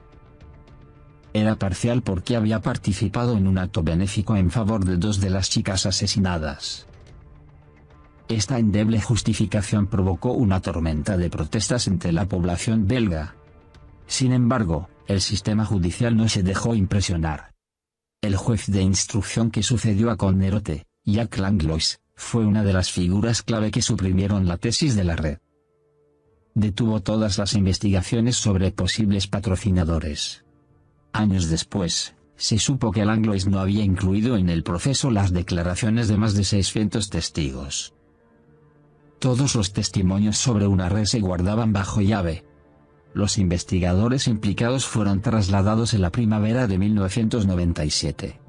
Era parcial porque había participado en un acto benéfico en favor de 2 de las chicas asesinadas. Esta endeble justificación provocó una tormenta de protestas entre la población belga. Sin embargo, el sistema judicial no se dejó impresionar. El juez de instrucción que sucedió a Connerotte, Jacques Langlois, fue una de las figuras clave que suprimieron la tesis de la red. Detuvo todas las investigaciones sobre posibles patrocinadores. Años después, se supo que Langlois no había incluido en el proceso las declaraciones de más de 600 testigos. Todos los testimonios sobre una red se guardaban bajo llave. Los investigadores implicados fueron trasladados en la primavera de 1997.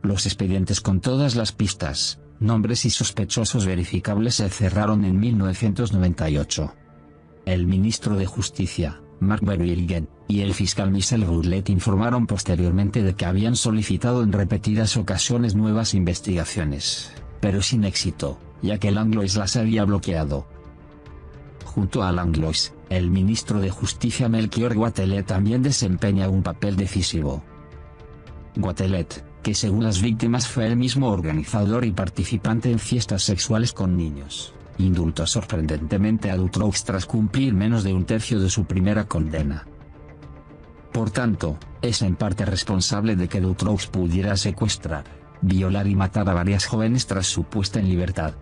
Los expedientes con todas las pistas, nombres y sospechosos verificables se cerraron en 1998. El ministro de Justicia, Marc Verhulgen, y el fiscal Michel Boulet informaron posteriormente de que habían solicitado en repetidas ocasiones nuevas investigaciones, pero sin éxito, ya que Langlois las había bloqueado. Junto a Langlois, el ministro de Justicia Melchior Guatelet también desempeña un papel decisivo. Guatelet, que según las víctimas fue el mismo organizador y participante en fiestas sexuales con niños, indultó sorprendentemente a Dutroux tras cumplir menos de un tercio de su primera condena. Por tanto, es en parte responsable de que Dutroux pudiera secuestrar, violar y matar a varias jóvenes tras su puesta en libertad.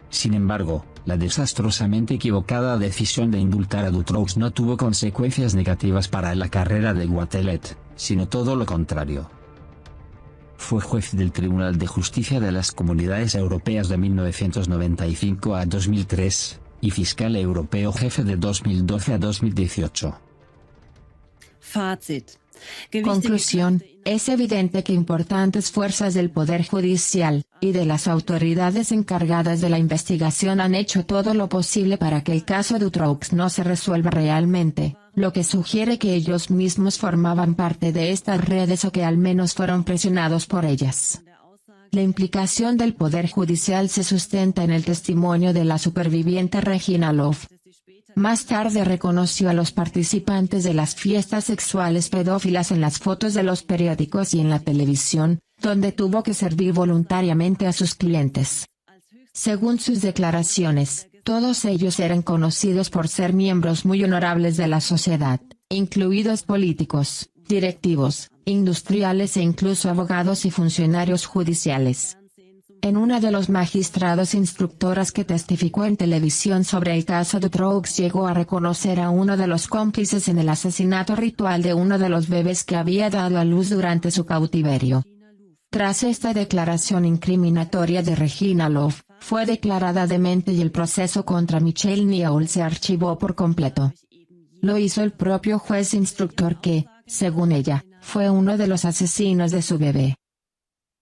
Sin embargo, la desastrosamente equivocada decisión de indultar a Dutroux no tuvo consecuencias negativas para la carrera de Guatelet, sino todo lo contrario. Fue juez del Tribunal de Justicia de las Comunidades Europeas de 1995 a 2003, y fiscal europeo jefe de 2012 a 2018. Conclusión, es evidente que importantes fuerzas del Poder Judicial, y de las autoridades encargadas de la investigación han hecho todo lo posible para que el caso Dutroux no se resuelva realmente, lo que sugiere que ellos mismos formaban parte de estas redes o que al menos fueron presionados por ellas. La implicación del Poder Judicial se sustenta en el testimonio de la superviviente Regina Louf. Más tarde reconoció a los participantes de las fiestas sexuales pedófilas en las fotos de los periódicos y en la televisión, donde tuvo que servir voluntariamente a sus clientes. Según sus declaraciones, todos ellos eran conocidos por ser miembros muy honorables de la sociedad, incluidos políticos, directivos, industriales e incluso abogados y funcionarios judiciales. En una de los magistrados instructoras que testificó en televisión sobre el caso Dutroux llegó a reconocer a uno de los cómplices en el asesinato ritual de uno de los bebés que había dado a luz durante su cautiverio. Tras esta declaración incriminatoria de Regina Love, fue declarada demente y el proceso contra Michelle Newell se archivó por completo. Lo hizo el propio juez instructor que, según ella, fue uno de los asesinos de su bebé.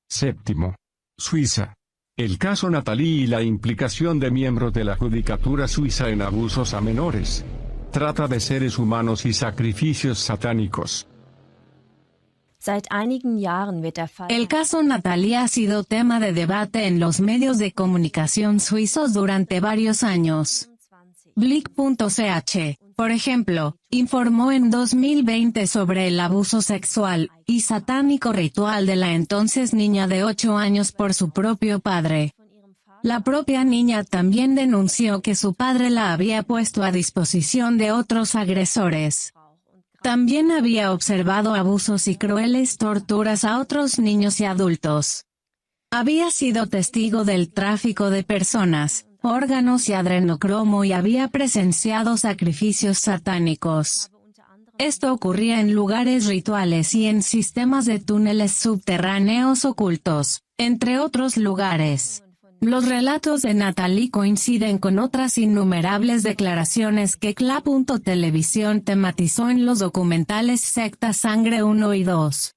Séptimo. Suiza. El caso Natalie y la implicación de miembros de la judicatura suiza en abusos a menores. Trata de seres humanos y sacrificios satánicos. El caso Natalie ha sido tema de debate en los medios de comunicación suizos durante varios años. Blick.ch, por ejemplo, informó en 2020 sobre el abuso sexual y satánico ritual de la entonces niña de 8 años por su propio padre. La propia niña también denunció que su padre la había puesto a disposición de otros agresores. También había observado abusos y crueles torturas a otros niños y adultos. Había sido testigo del tráfico de personas, órganos y adrenocromo y había presenciado sacrificios satánicos. Esto ocurría en lugares rituales y en sistemas de túneles subterráneos ocultos, entre otros lugares. Los relatos de Natalie coinciden con otras innumerables declaraciones que CLA.televisión tematizó en los documentales Secta Sangre 1 y 2.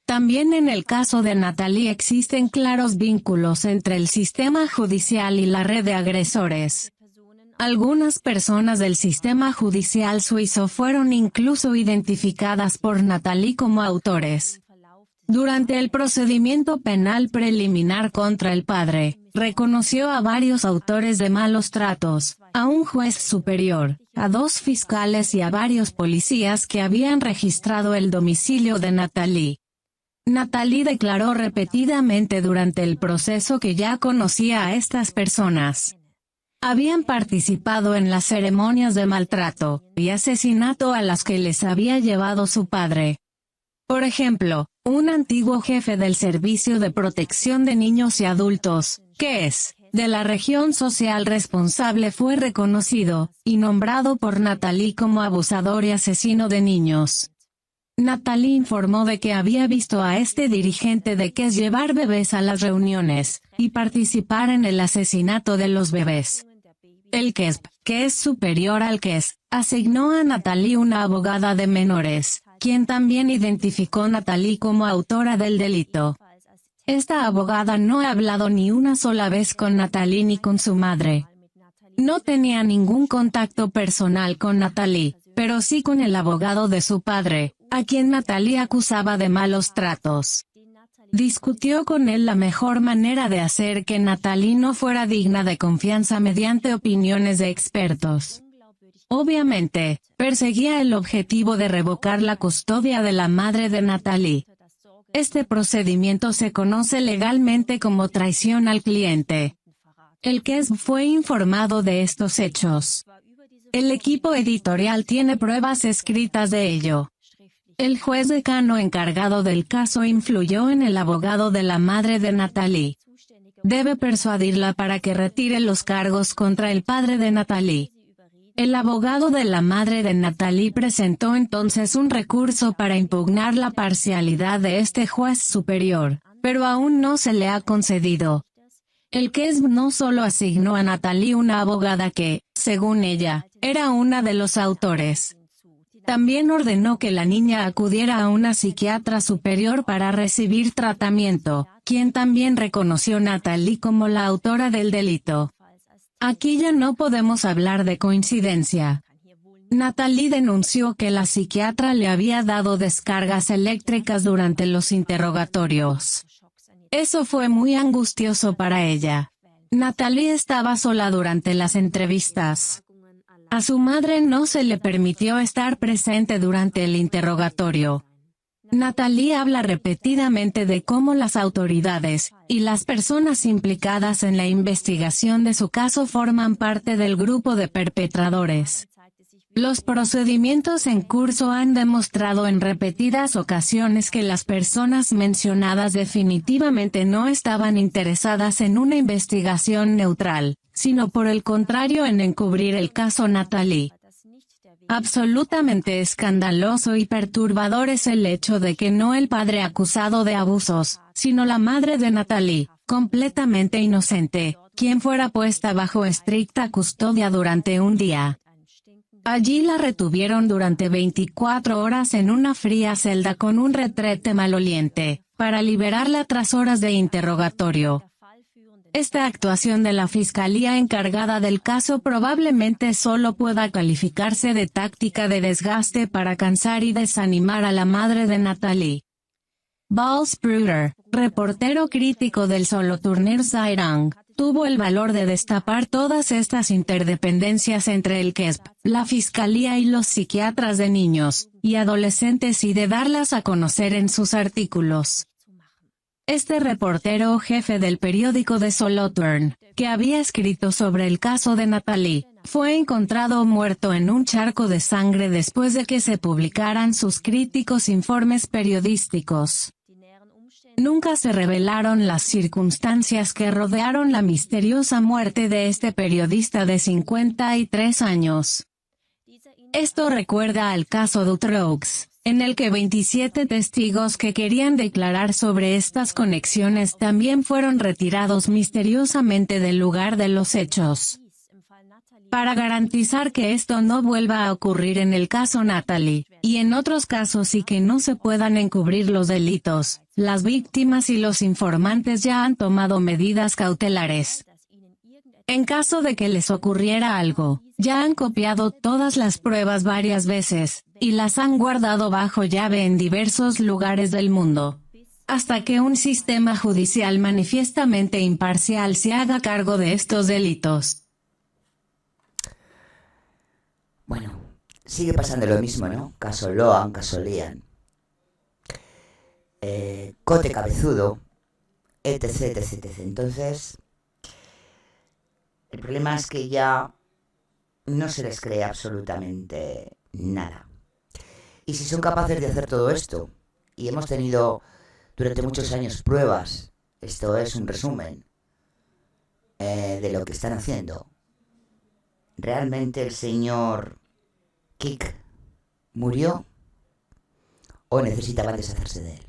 También en el caso de Natalie existen claros vínculos entre el sistema judicial y la red de agresores. Algunas personas del sistema judicial suizo fueron incluso identificadas por Natalie como autores. Durante el procedimiento penal preliminar contra el padre, reconoció a varios autores de malos tratos, a un juez superior, a 2 fiscales y a varios policías que habían registrado el domicilio de Natalie. Natalie declaró repetidamente durante el proceso que ya conocía a estas personas. Habían participado en las ceremonias de maltrato y asesinato a las que les había llevado su padre. Por ejemplo, un antiguo jefe del Servicio de Protección de Niños y Adultos, que es, de la región social responsable fue reconocido, y nombrado por Natalie como abusador y asesino de niños. Natalie informó de que había visto a este dirigente de KES llevar bebés a las reuniones, y participar en el asesinato de los bebés. El KESP, que es superior al KES, asignó a Natalie una abogada de menores, quien también identificó a Natalie como autora del delito. Esta abogada no ha hablado ni una sola vez con Natalie ni con su madre. No tenía ningún contacto personal con Natalie, pero sí con el abogado de su padre, a quien Natalie acusaba de malos tratos. Discutió con él la mejor manera de hacer que Natalie no fuera digna de confianza mediante opiniones de expertos. Obviamente, perseguía el objetivo de revocar la custodia de la madre de Natalie. Este procedimiento se conoce legalmente como traición al cliente. El KESB fue informado de estos hechos. El equipo editorial tiene pruebas escritas de ello. El juez decano encargado del caso influyó en el abogado de la madre de Natalie. Debe persuadirla para que retire los cargos contra el padre de Natalie. El abogado de la madre de Natalie presentó entonces un recurso para impugnar la parcialidad de este juez superior, pero aún no se le ha concedido. El KESB no solo asignó a Natalie una abogada que, según ella, era una de los autores. También ordenó que la niña acudiera a una psiquiatra superior para recibir tratamiento, quien también reconoció a Natalie como la autora del delito. Aquí ya no podemos hablar de coincidencia. Natalie denunció que la psiquiatra le había dado descargas eléctricas durante los interrogatorios. Eso fue muy angustioso para ella. Natalie estaba sola durante las entrevistas. A su madre no se le permitió estar presente durante el interrogatorio. Natalie habla repetidamente de cómo las autoridades y las personas implicadas en la investigación de su caso forman parte del grupo de perpetradores. Los procedimientos en curso han demostrado en repetidas ocasiones que las personas mencionadas definitivamente no estaban interesadas en una investigación neutral, sino por el contrario en encubrir el caso Natalie. Absolutamente escandaloso y perturbador es el hecho de que no el padre acusado de abusos, sino la madre de Natalie, completamente inocente, quien fuera puesta bajo estricta custodia durante un día. Allí la retuvieron durante 24 horas en una fría celda con un retrete maloliente, para liberarla tras horas de interrogatorio. Esta actuación de la fiscalía encargada del caso probablemente solo pueda calificarse de táctica de desgaste para cansar y desanimar a la madre de Natalie. Paul Spruder, reportero crítico del Solothurner Zeitung, tuvo el valor de destapar todas estas interdependencias entre el KESP, la fiscalía y los psiquiatras de niños y adolescentes y de darlas a conocer en sus artículos. Este reportero jefe del periódico de Solothurn, que había escrito sobre el caso de Natalie, fue encontrado muerto en un charco de sangre después de que se publicaran sus críticos informes periodísticos. Nunca se revelaron las circunstancias que rodearon la misteriosa muerte de este periodista de 53 años. Esto recuerda al caso Dutroux, en el que 27 testigos que querían declarar sobre estas conexiones también fueron retirados misteriosamente del lugar de los hechos. Para garantizar que esto no vuelva a ocurrir en el caso Natalie, y en otros casos y que no se puedan encubrir los delitos, las víctimas y los informantes ya han tomado medidas cautelares. En caso de que les ocurriera algo, ya han copiado todas las pruebas varias veces, y las han guardado bajo llave en diversos lugares del mundo, hasta que un sistema judicial manifiestamente imparcial se haga cargo de estos delitos. Bueno, sigue pasando lo mismo, ¿no? Caso Loan, caso Lian, Cote Cabezudo, etc, etc, etc. Entonces, el problema es que ya no se les cree absolutamente nada. Y si son capaces de hacer todo esto, y hemos tenido durante muchos años pruebas, esto es un resumen de lo que están haciendo, ¿realmente el señor Kik murió o necesitaban deshacerse de él?